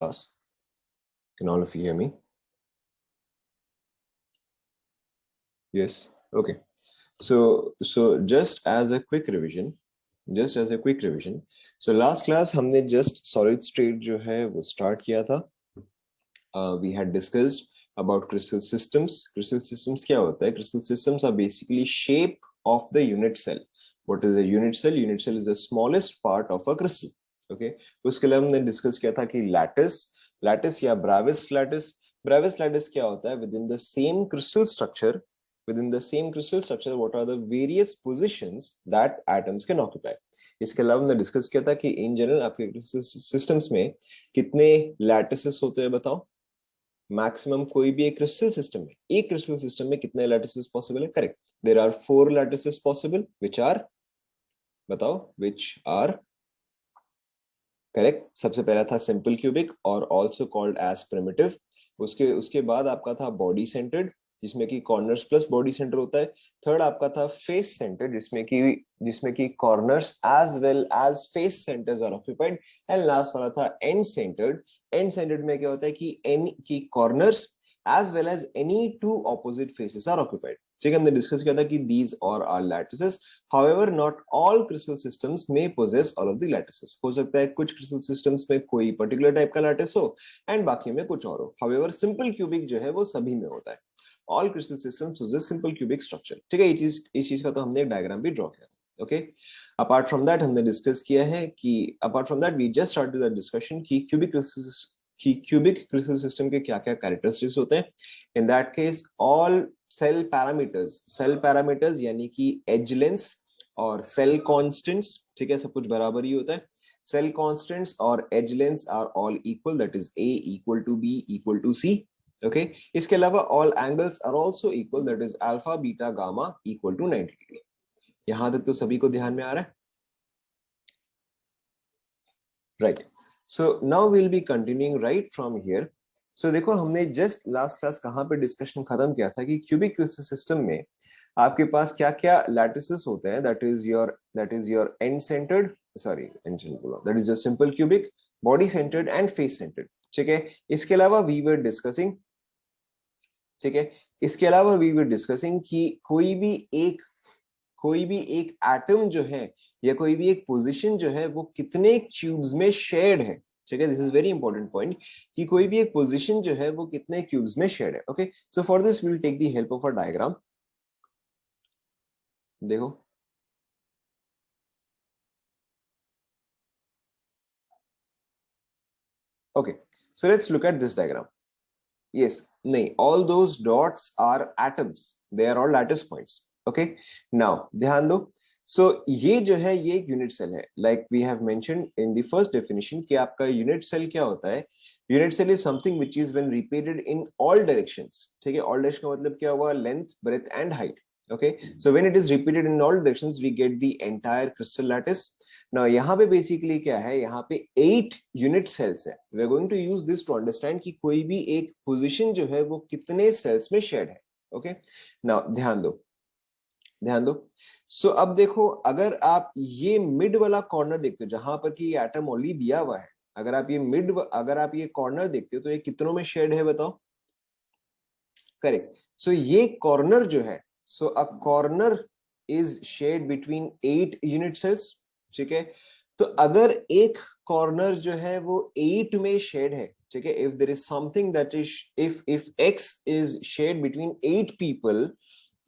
class? Can all of you hear me? Yes. Okay. So just as a quick revision, so last class हमने just solid state जो है वो start किया था. We had discussed about crystal systems. Crystal systems क्या होता है? Crystal systems are basically shape of the unit cell. What is a unit cell? Unit cell is the smallest part of a crystal. Okay. उसके लिए हमने discuss किया था कि lattice या Bravais lattice क्या होता है? Within the same crystal structure, what are the various positions that atoms can occupy? इसके अलावा हमने डिस्कस किया था कि इन जनरल आपके क्रिस्टल सिस्टम्स में कितने लैटिसेस होते हैं बताओ. मैक्सिमम कोई भी एक क्रिस्टल सिस्टम में कितने लैटिसेस पॉसिबल है? Correct, there are 4 lattices possible which are correct. सबसे पहला था सिंपल क्यूबिक और आल्सो कॉल्ड एज प्रिमिटिव. उसके बाद आपका था बॉडी सेंटर्ड जिसमें कि कॉर्नर्स प्लस बॉडी सेंटर होता है. थर्ड आपका था फेस सेंटर जिसमें कि corners as well as face centres are occupied. And last वाला था एंड सेंटर्ड में क्या होता है कि corners as well as any two opposite faces are occupied. ठीक है, हमने डिस्कस किया था कि these और are lattices. However not all crystal systems में possess all of the lattices. हो सकता है कुछ क्रिस्टल सिस्टम्स में कोई पर्टिकुलर टाइप का लैटिस हो एंड बाकी में कुछ और हो. हाउएवर सिंपल क्यूबिक जो है वो सभी में होता है. All crystal systems possess simple cubic structure. ठीक है, इस चीज का तो हमने एक डायग्राम भी ड्रॉ किया था. ओके, अपार्ट फ्रॉम दैट हमने डिस्कस किया है कि we just started the discussion कि क्यूबिक क्रिस्टल सिस्टम के क्या क्या कैरेक्टरिस्टिक्स होते हैं. In that case all cell parameters यानी कि एज लेंथ और सेल कांस्टेंट्स, ठीक है, सब कुछ बराबर ही होता है. सेल कांस्टेंट्स और edge length are all equal, that is A equal to B equal to C. Okay, इसके अलावा all angles are also equal, that is alpha beta gamma equal to 90 degree. यहां तक तो सभी को ध्यान में आ रहा है? Right. So now we will be continuing right from here. So देखो, हमने जस्ट लास्ट क्लास कहां पे डिस्कशन खत्म किया था कि क्यूबिक क्रिस्टल सिस्टम में आपके पास क्या क्या लैटिसेस होते हैं. That is your end centred, that is your simple cubic, body centred and face centred. ठीक है, इसके अलावा we were discussing we were discussing कि कोई भी एक एटम जो है या कोई भी एक पोजीशन जो है वो कितने क्यूब्स में शेयर्ड है. ठीक है, this is very important point कि कोई भी एक पोजीशन जो है वो कितने क्यूब्स में शेयर्ड है. Okay, so for this we will take the help of a diagram. देखो, okay, so let's look at this diagram. Yes, नहीं, all those dots are atoms. They are all lattice points. Okay, now ध्यान दो. So ये जो है ये एक unit cell है. Like we have mentioned in the first definition कि आपका यूनिट सेल क्या होता है? Unit cell is something which is when repeated in all directions. ठीक है, all direction का मतलब क्या हुआ? Length, breadth and height. Okay, so when it is repeated in all directions we get the entire crystal lattice. Now यहाँ पे basically क्या है? यहाँ पे 8 यूनिट सेल्स है. We are going to use this to understand कि कोई भी एक पोजीशन जो है वो कितने सेल्स में शेयर्ड है. ओके, नाउ ध्यान दो. सो अब देखो, अगर आप ये मिड वाला कॉर्नर देखते हो जहां पर कि ये एटम ओनली दिया हुआ है, अगर आप ये कॉर्नर देखते हो तो ये कितनों में शेयर्ड है बताओ? करेक्ट. सो ये कॉर्नर जो है, so a corner is shared between 8 unit cells. ठीक है, तो अगर एक कॉर्नर जो है वो 8 में शेयर्ड है, ठीक है, if there is something that is if x is shared between 8 people,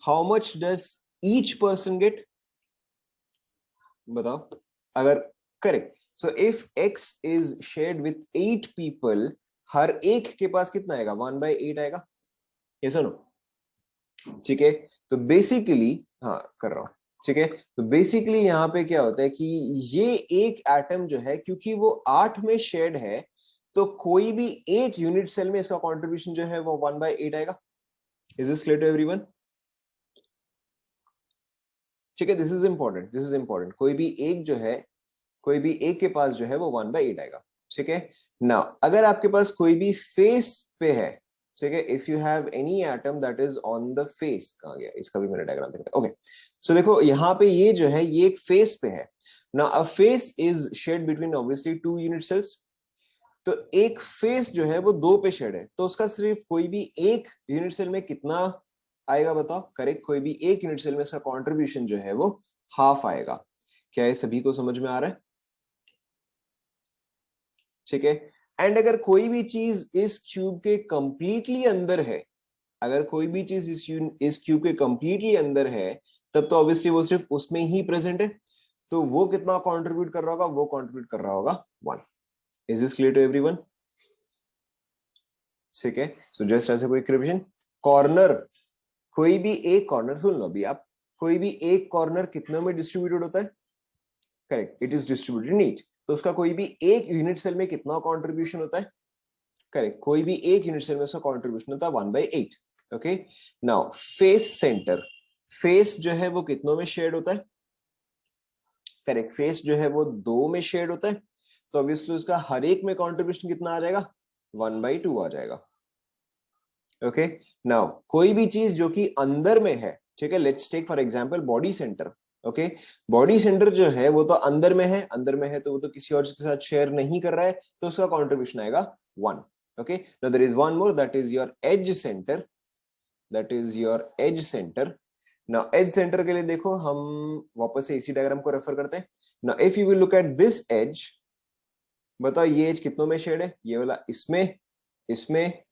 how much does each person get? बताओ. अगर correct, so if x is shared with 8 people, हर एक के पास कितना आएगा? 1/8 आएगा. ये सुनो, ठीक है, तो बेसिकली हाँ कर रहा हूं. ठीक है, तो बेसिकली यहाँ पे क्या होता है कि ये एक एटम जो है क्योंकि वो 8 में शेयर्ड है, तो कोई भी एक यूनिट सेल में इसका कंट्रीब्यूशन जो है वो 1/8 आएगा. Is this clear to everyone? ठीक है, दिस इज इंपॉर्टेंट. कोई भी एक के पास जो है वो 1/8 आएगा. ठीक है, नाउ अगर आपके पास कोई भी फेस पे है, ठीक है, if you have any atom that is on the face, कहां गया? इसका भी मैंने डायग्राम देखा था. ओके, सो देखो यहाँ पे ये जो है ये एक फेस पे है. Now a face is shared between obviously 2 unit cells. तो एक फेस जो है वो 2 पे शेड है, तो उसका सिर्फ कोई भी एक यूनिट सेल में कितना आएगा बताओ? करेक्ट, कोई भी एक यूनिट सेल में इसका कॉन्ट्रीब्यूशन जो है वो हाफ आएगा। क्या ये सभी को समझ में आ रहा है? ठीक है। एंड अगर कोई भी चीज इस क्यूब के कंप्लीटली अंदर है, अगर कोई भी चीज इस क्यूब के कंप्लीटली अंदर है, तब तो ऑब्वियसली वो सिर्फ उसमें ही प्रेजेंट है, तो वो कितना कंट्रीब्यूट कर रहा होगा? वो कंट्रीब्यूट कर रहा होगा 1। Is this clear to everyone? ठीक है। सो जस्ट ऐसे कोई रिविजन, कॉर्नर, कोई भी एक कॉर्नर, सुन लो अभी आप, कोई भी एक कॉर्नर कितनों में डिस्ट्रीब्यूटेड होता है? Correct, it is distributed in 8। तो उसका कोई भी एक यूनिट सेल में कितना कंट्रीब्यूशन होता है? करेक्ट, कोई भी एक यूनिट सेल में उसका कंट्रीब्यूशन होता है 1/8। Okay, now face centre, face जो है वो कितनों में शेड होता है? करेक्ट, फेस जो है वो 2 में शेड होता है, तो ऑब्वियसली उसका हर एक में कंट्रीब्यूशन कितना आ जाएगा? 1/2 आ जाएगा। ओके, नाउ कोई भी चीज जो कि अंदर में है, ठीक है, let's take for example body centre. Okay, body centre जो है वो तो अंदर में है, अंदर में है तो वो तो किसी और के साथ शेयर नहीं कर रहा है, तो उसका कंट्रीब्यूशन आएगा 1। Okay, now there is one more, that is your edge centre, that is your edge centre. Now edge centre के लिए देखो, हम वापस से इसी डायग्राम को रेफर करते हैं। Now if you will look at this edge, बताओ ये एज कितनों में शेड है? ये वाला इसमें, इसमें,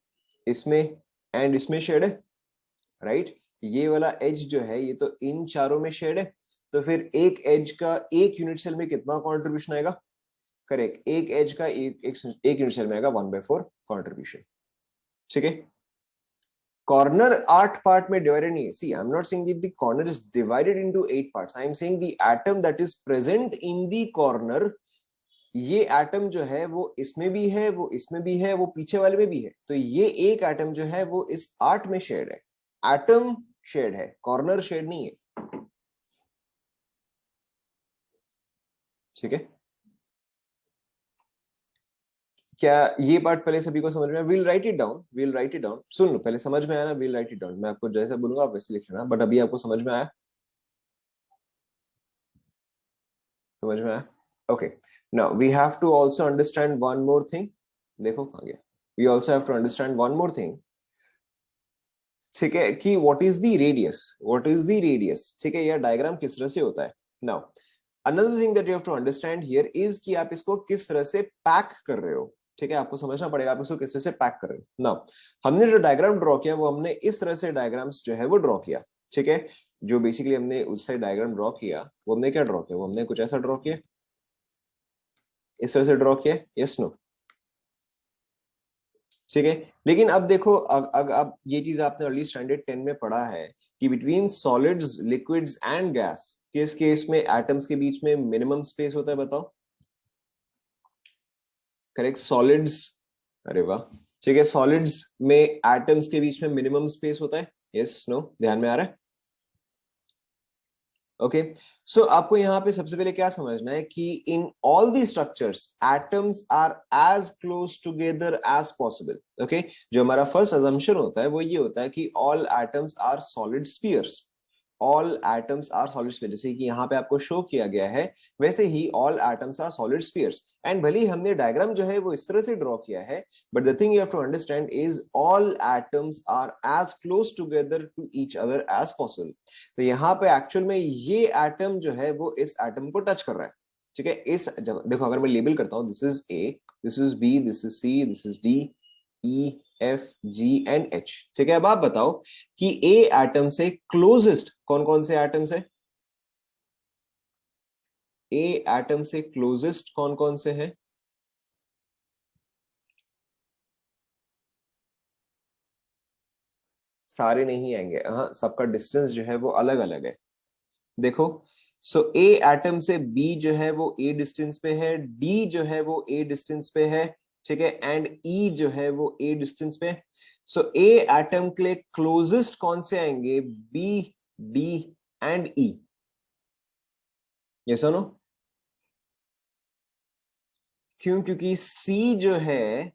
इसमें एंड इसमें शेड है, राइट? ये वाला एज जो है ये तो इन चारों में शेड है, तो फिर एक एज का एक यूनिट सेल में कितना कंट्रीब्यूशन आएगा? करेक्ट, एक एज का एक यूनिट सेल में आएगा 1/4 कंट्रीब्यूशन। ठीक है, कॉर्नर 8 पार्ट में डिवाइडेड नहीं है। See, I am not saying that the corner is divided into 8 parts, I am saying the atom that is present in the corner, ये एटम जो है वो इसमें भी है, वो इसमें भी है, वो पीछे वाले में भी है, तो ये एक एटम जो है वो इस 8 में शेड है। एटम शेड है, कॉर्नर शेड नहीं है। ठीक है, क्या ये पार्ट पहले सभी को समझ में? Will write it down, will write it down, सुन लो पहले, समझ में आया ना? विल राइट इट डाउन, मैं आपको जैसा बोलूंगा आप वैसे लिख लेना, बट अभी आपको समझ में आया? समझ में आया? Okay, now we have to also understand one more thing. देखो कहां गया, we also have to understand one more thing. ठीक है, कि what is the radius, what is the radius, ठीक है, यह डायग्राम किस तरह से होता है? Now another thing that you have to understand here is कि आप इसको किस तरह से पैक कर रहे हो। ठीक है, आपको समझना पड़ेगा आप इसको किस तरह से पैक कर रहे हो। नाउ हमने जो डायग्राम ड्रॉ किया वो हमने इस तरह से डायग्राम्स जो है वो ड्रॉ किया। ठीक है, जो बेसिकली हमने उससे डायग्राम ड्रॉ किया वो हमने क्या ड्रॉ किया? वो हमने कुछ ऐसा ड्रॉ किया, इस तरह से ड्रॉ किया, यस नो? ठीक है, लेकिन अब देखो, अब ये चीज आपने अर्ली स्टैंडर्ड 10 में पढ़ा है कि between solids, liquids and gas, किस केस में एटम्स के बीच में मिनिमम स्पेस होता है बताओ? करेक्ट, सॉलिड्स, अरे वाह, ठीक है, सॉलिड्स में एटम्स के बीच में मिनिमम स्पेस होता है, यस नो? ध्यान में आ रहा है? ओके, सो आपको यहाँ पे सबसे पहले क्या समझना है कि in all the structures atoms are as close together as possible. Okay, जो हमारा फर्स्ट अजम्पशन होता है वो ये होता है कि all atoms are solid spheres, all atoms are solid sphere, जैसे कि यहाँ पे आपको शो किया गया है वैसे ही all atoms are solid spheres. And भले ही हमने डायग्राम जो है वो इस तरह से ड्रॉ किया है, but the thing you have to understand is all atoms are as close together to each other as possible. तो यहाँ पे एक्चुअल में ये एटम जो है वो इस एटम को टच कर रहा है। ठीक है, इस देखो अगर मैं लेबल करता हूं, this is A, this is B, this is C, this is D, E, F, G and H. ठीक है, अब आप बताओ कि ए एटम से क्लोजेस्ट कौन कौन से एटम्स है? ए एटम से क्लोजेस्ट कौन कौन से हैं? सारे नहीं आएंगे, हाँ, सबका डिस्टेंस जो है वो अलग अलग है। देखो, सो ए एटम से बी जो है वो ए डिस्टेंस पे है, डी जो है वो ए डिस्टेंस पे है, ठीक है, एंड ई जो है वो ए डिस्टेंस पे है। सो ए एटम के लिए क्लोजेस्ट कौन से आएंगे? बी, डी एंड ई, ये सुनो। क्यों? क्योंकि सी जो है,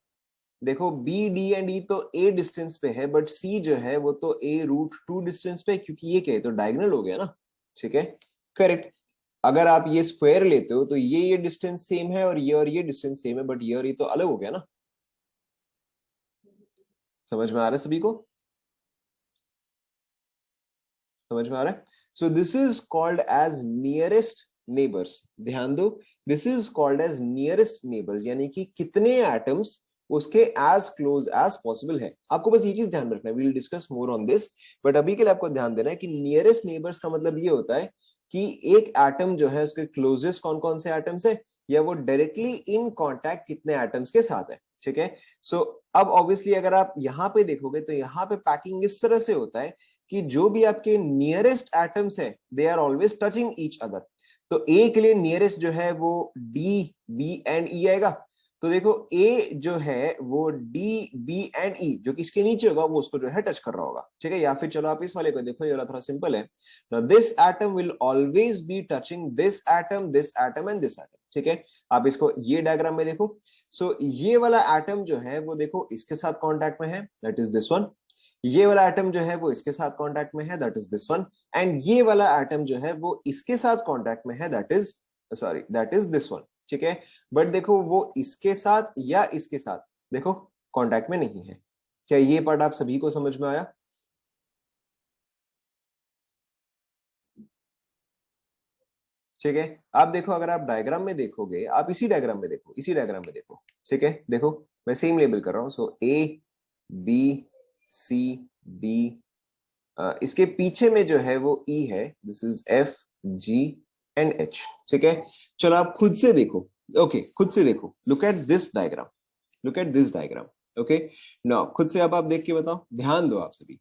देखो बी, डी एंड ई तो ए डिस्टेंस पे है, बट सी जो है वो तो a√2 डिस्टेंस पे है, क्योंकि ये क्या है, तो डायगोनल हो गया ना। ठीक है, करेक्ट। अगर आप ये स्क्वायर लेते हो तो ये डिस्टेंस सेम है और ये डिस्टेंस सेम है, बट ये और ये तो अलग हो गया ना। समझ में आ रहा है सभी को? समझ में आ रहा है? So this is called as nearest neighbours. ध्यान दो, this is called as nearest neighbours, यानी कि कितने एटम्स उसके एज क्लोज एज पॉसिबल है। आपको बस ये चीज ध्यान रखना है, we will discuss more on this, but अभी के लिए आपको ध्यान देना है कि नियरेस्ट नेबर्स का मतलब ये होता है कि एक एटम जो है उसके क्लोजेस्ट कौन कौन से एटम्स है, या वो डायरेक्टली इन कॉन्टैक्ट कितने एटम्स के साथ है। ठीक है, सो अब ऑब्वियसली अगर आप यहाँ पे देखोगे तो यहाँ पे पैकिंग इस तरह से होता है कि जो भी आपके नियरेस्ट एटम्स है they are always touching each other. तो ए के लिए नियरेस्ट जो है वो डी, बी एंड ई आएगा। तो देखो ए जो है वो डी, बी एंड ई जो कि इसके नीचे होगा वो उसको जो है टच कर रहा होगा। ठीक है, या फिर चलो आप इस वाले को देखो, ये वाला थोड़ा सिंपल है। Now this atom will always be touching this atom and this atom. ठीक है, आप इसको ये डायग्राम में देखो। सो ये वाला एटम जो है वो देखो इसके साथ कांटेक्ट में है, दैट इज दिस वन। ये वाला एटम जो है वो इसके साथ कांटेक्ट में है, that is this one. And ये वाला एटम जो है वो इसके साथ कांटेक्ट में है, दैट इज दिस वन। ठीक है, बट देखो वो इसके साथ या इसके साथ देखो कांटेक्ट में नहीं है। क्या ये पार्ट आप सभी को समझ में आया? ठीक है, आप देखो, अगर आप डायग्राम में देखोगे, आप इसी डायग्राम में देखो, इसी डायग्राम में देखो। ठीक है, देखो मैं सेम लेबल कर रहा हूं। सो ए, बी, सी, डी, इसके पीछे में जो है वो ई है, this is F, G and H. ठीक है, चलो आप खुद से देखो। ओके, खुद से देखो, look at this diagram, look at this diagram. Okay, now खुद से अब आप देख के बताओ, ध्यान दो आप सभी।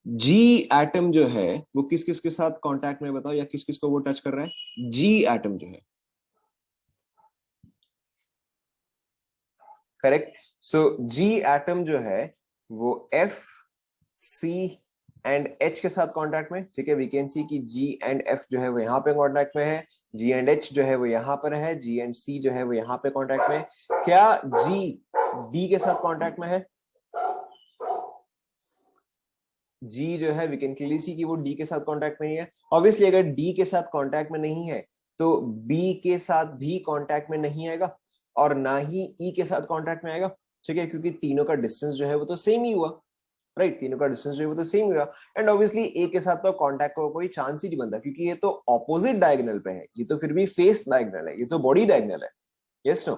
जी एटम जो है वो किस किस के साथ कांटेक्ट में, बताओ, या किस किस को वो टच कर रहा है? जी एटम जो है, करेक्ट। सो जी एटम जो है वो एफ, सी एंड एच के साथ कांटेक्ट में। ठीक है, वी कैन सी कि जी एंड एफ जो है वो यहाँ पे कांटेक्ट में है, जी एंड एच जो है वो यहाँ पर है, जी एंड सी जो है वो यहाँ पे कांटेक्ट में है। क्या जी डी के साथ कांटेक्ट में है? जी जो है वी कैन क्लियरली सी कि वो डी के साथ कांटेक्ट में नहीं है। ऑब्वियसली अगर डी के साथ कांटेक्ट में नहीं है तो बी के साथ भी कांटेक्ट में नहीं आएगा, और ना ही ई के साथ कांटेक्ट में आएगा। ठीक है, क्योंकि तीनों का डिस्टेंस जो है वो तो सेम ही हुआ, राइट? तीनों का डिस्टेंस जो है वो तो सेम हुआ। एंड ऑब्वियसली ए के साथ तो कांटेक्ट का कोई चांस ही नहीं बनता, क्योंकि ये तो ऑपोजिट डायगोनल पे है, ये तो फिर भी फेस डायगोनल है, ये तो बॉडी डायगोनल है। Yes no?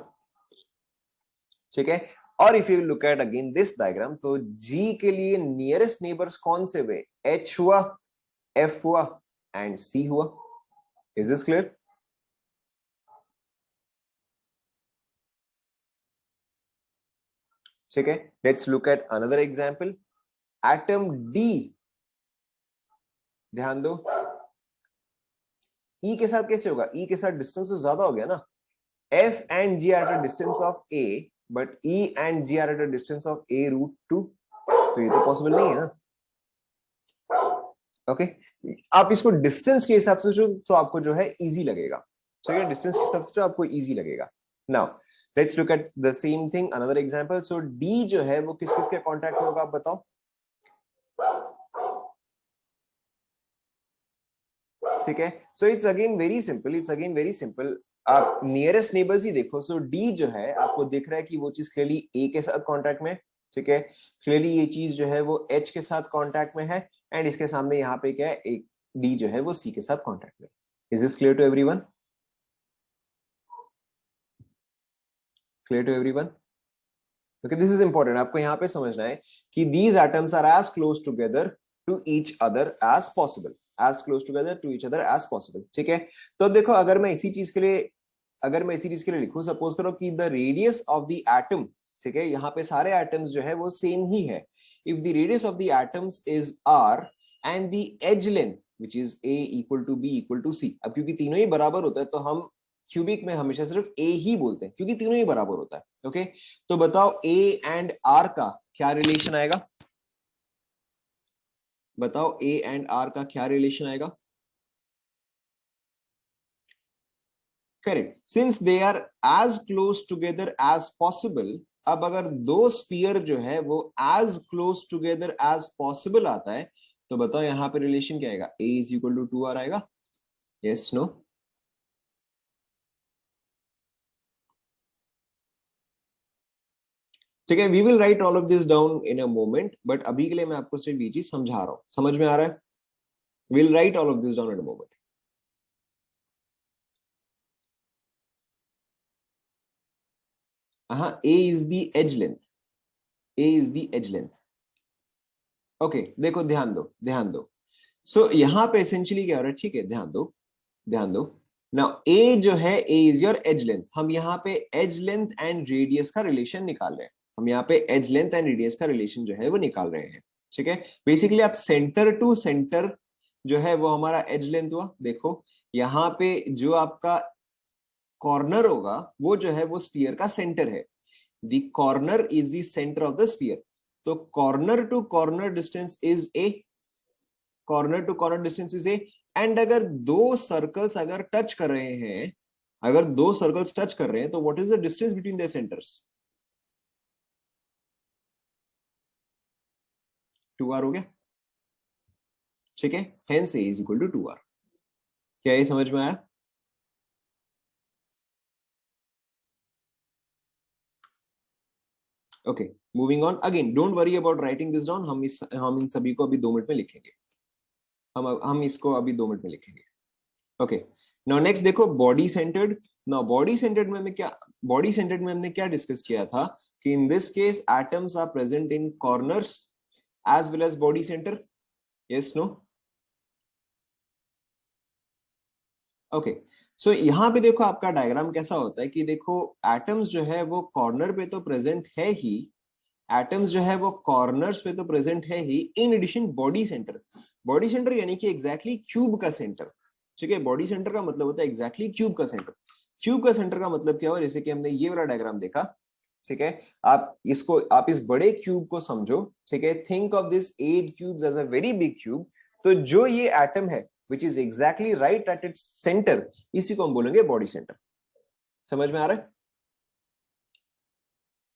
ठीक है, और if you look at again this diagram, तो जी के लिए नियरेस्ट नेबर्स कौन से हुए? एच हुआ, एफ हुआ एंड सी हुआ। Is this clear? ठीक है, let's look at another example. Atom D, ध्यान दो, ई के साथ कैसे होगा? ई के साथ डिस्टेंस तो ज्यादा हो गया ना। F and G are at a distance of A, but E and G are at a distance of A root two. तो ये तो पॉसिबल नहीं है ना। ओके, आप इसको डिस्टेंस के हिसाब से जो तो आपको जो है इजी लगेगा। ठीक है, डिस्टेंस के हिसाब से जो आपको इजी लगेगा। Now let's look at the same thing, another example. So D जो है वो किस किस के कांटेक्ट में होगा, आप बताओ। ठीक है, so it's again very simple, it's again very simple. आप नियरेस्ट नेबर्स ही देखो। सो डी जो है आपको दिख रहा है कि वो चीज क्लियरली ए के साथ कांटेक्ट में। ठीक है, क्लियरली ये चीज जो है वो एच के साथ कांटेक्ट में है, एंड इसके सामने यहाँ पे क्या है, एक डी जो है वो सी के साथ कांटेक्ट में। Is this clear to everyone? Clear to everyone? Okay, this is important, आपको यहाँ पे समझना है कि these atoms are as close together to each other as possible, as close together to each other as possible. ठीक है, तो अब देखो, अगर मैं इसी चीज के लिए, अगर मैं इसी चीज के लिए लिखूं, सपोज करो कि the radius of the atom, ठीक है, यहाँ पे सारे एटम्स जो है वो सेम ही है। If the radius of the atoms is r and the edge length which is a equal to b equal to c. अब क्योंकि तीनों ही बराबर होता है तो हम क्यूबिक में हमेशा सिर्फ ए ही बोलते हैं, क्योंकि तीनों ही बराबर होता है। ओके, तो बताओ ए एंड आर का क्या रिलेशन आएगा? बताओ ए एंड आर का क्या रिलेशन आएगा? Correct, since they are as close together as possible. अब अगर दो स्पीयर जो है वो as close together as possible आता है, तो बताओ यहाँ पे रिलेशन क्या आएगा? A is equal to 2 R आएगा। Yes, no? ठीक है, we will write all of this down in a moment, but अभी के लिए मैं आपको सिर्फ ये चीज समझा रहा हूं, समझ में आ रहा है? Will write all of this down in a moment. हाँ, a is the edge length, a is the edge length. Okay, देखो ध्यान दो, ध्यान दो. सो यहाँ पे एसेंशियली क्या हो रहा है, ठीक है, ध्यान दो, ध्यान दो. नाउ ए जो है, ए इज योर एज लेंथ. हम यहाँ पे एज लेंथ एंड रेडियस का रिलेशन निकाल रहे हैं. हम यहाँ पे एज लेंथ एंड रेडियस का रिलेशन जो है वो निकाल रहे हैं. ठीक है, बेसिकली आप सेंटर टू सेंटर जो है वो हमारा एज लेंथ हुआ. देखो यहाँ पे जो आपका कॉर्नर होगा वो जो है वो स्फीयर का सेंटर है. The corner is the centre of the sphere. तो corner to corner distance is a, corner to corner distance is a. And अगर दो सर्कल्स अगर टच कर रहे हैं, अगर दो सर्कल्स टच कर रहे हैं, तो what is the distance between their centres? 2r हो गया. ठीक है, hence a is equal to 2r. क्या ये समझ में आया? Okay, moving on. Again don't worry about writing this down. हम इन सभी को अभी 2 मिनट में लिखेंगे. हम इसको अभी 2 मिनट में लिखेंगे. ओके, नाउ नेक्स्ट देखो body centred. Now body centred में बॉडी सेंटर्ड में हमने क्या डिस्कस किया था कि in this case atoms are present in corners as well as body centre. Yes, no? Okay, so यहाँ पे देखो आपका डायग्राम कैसा होता है कि देखो एटम्स जो है वो कॉर्नर पे तो प्रेजेंट है ही, एटम्स जो है वो कॉर्नर्स पे तो प्रेजेंट है ही. In addition body centre, body centre यानी कि एग्जैक्टली क्यूब का सेंटर. ठीक है, बॉडी सेंटर का मतलब होता है एग्जैक्टली क्यूब का सेंटर. क्यूब का सेंटर का मतलब क्या हुआ, जैसे कि हमने ये वाला डायग्राम देखा. ठीक है, आप इस बड़े क्यूब को समझो. ठीक है, think of this 8 cubes as a very big cube. तो जो ये एटम है which is exactly right at its centre, इसी को हम बोलेंगे बॉडी सेंटर. समझ में आ रहा है?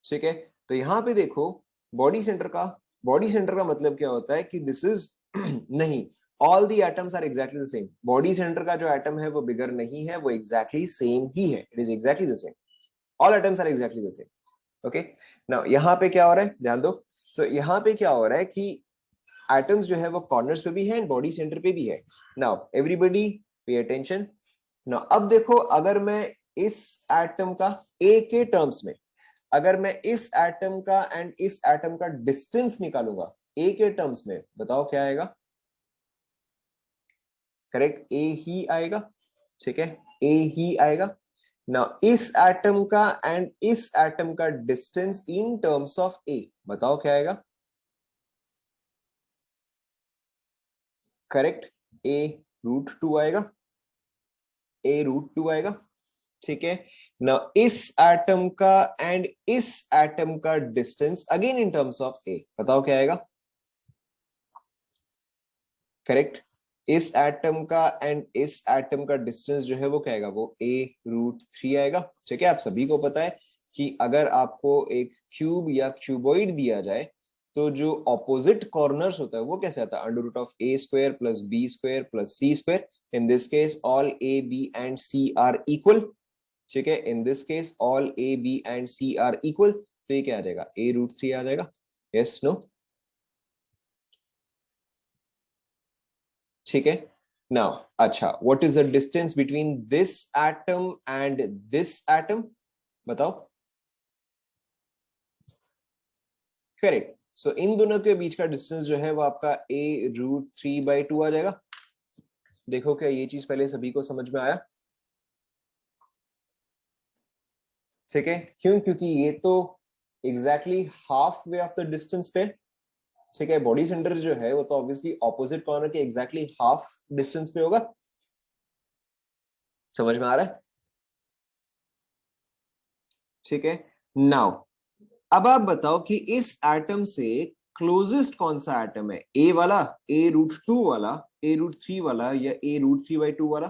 ठीक है, तो यहां पे देखो बॉडी सेंटर का मतलब क्या होता है कि दिस इज नहीं, all the atoms are exactly the same. Body centre का जो एटम है वो बिगर नहीं है, वो एग्जैक्टली सेम ही है. It is exactly the same. All atoms are exactly the same. Okay, now यहाँ पे क्या हो रहा है, ध्यान दो. तो यहाँ पे क्या हो रहा है कि एटम्स जो है वो कॉर्नर्स पे भी है एंड बॉडी सेंटर पे भी है. Now everybody pay attention. Now अब देखो, अगर मैं इस एटम का ए के टर्म्स में, अगर मैं इस एटम का एंड इस एटम का डिस्टेंस निकालूंगा ए के टर्म्स में, बताओ क्या आएगा? करेक्ट, ए ही आएगा. ठीक है, ए ही आएगा. नाउ इस एटम का एंड इस एटम का distance in terms of a, बताओ क्या आएगा? करेक्ट, a√2 आएगा. a√2 आएगा. ठीक है, नाउ इस एटम का एंड इस एटम का distance again in terms of a, बताओ क्या आएगा? करेक्ट, इस एटम का एंड इस एटम का डिस्टेंस जो है वो क्या आएगा? वो a√3 आएगा. ठीक है, आप सभी को पता है कि अगर आपको एक क्यूब या क्यूबॉइड दिया जाए तो जो ऑपोजिट कॉर्नर्स होता है वो कैसे आता है? √a² plus b² plus c². In this case all a b and c are equal. ठीक है, in this case all a b and c are equal. तो ये क्या आ जाएगा? a√3 आ जाएगा. Yes, no? ठीक है, नाउ अच्छा, what is the distance between this atom and this atom, बताओ? करेक्ट, सो इन दोनों के बीच का डिस्टेंस जो है वो आपका a√3/2 आ जाएगा. देखो क्या ये चीज पहले सभी को समझ में आया? ठीक है, क्यों? क्योंकि ये तो exactly half way of the distance पे. ठीक है, बॉडी सेंटर जो है वो तो ऑब्वियसली ऑपोजिट कॉर्नर के एग्जैक्टली हाफ डिस्टेंस पे होगा. समझ में आ रहा है? ठीक है, नाउ अब आप बताओ कि इस एटम से क्लोजेस्ट कौन सा एटम है? ए वाला, a√2 वाला, a√3 वाला, या a√3/2 वाला?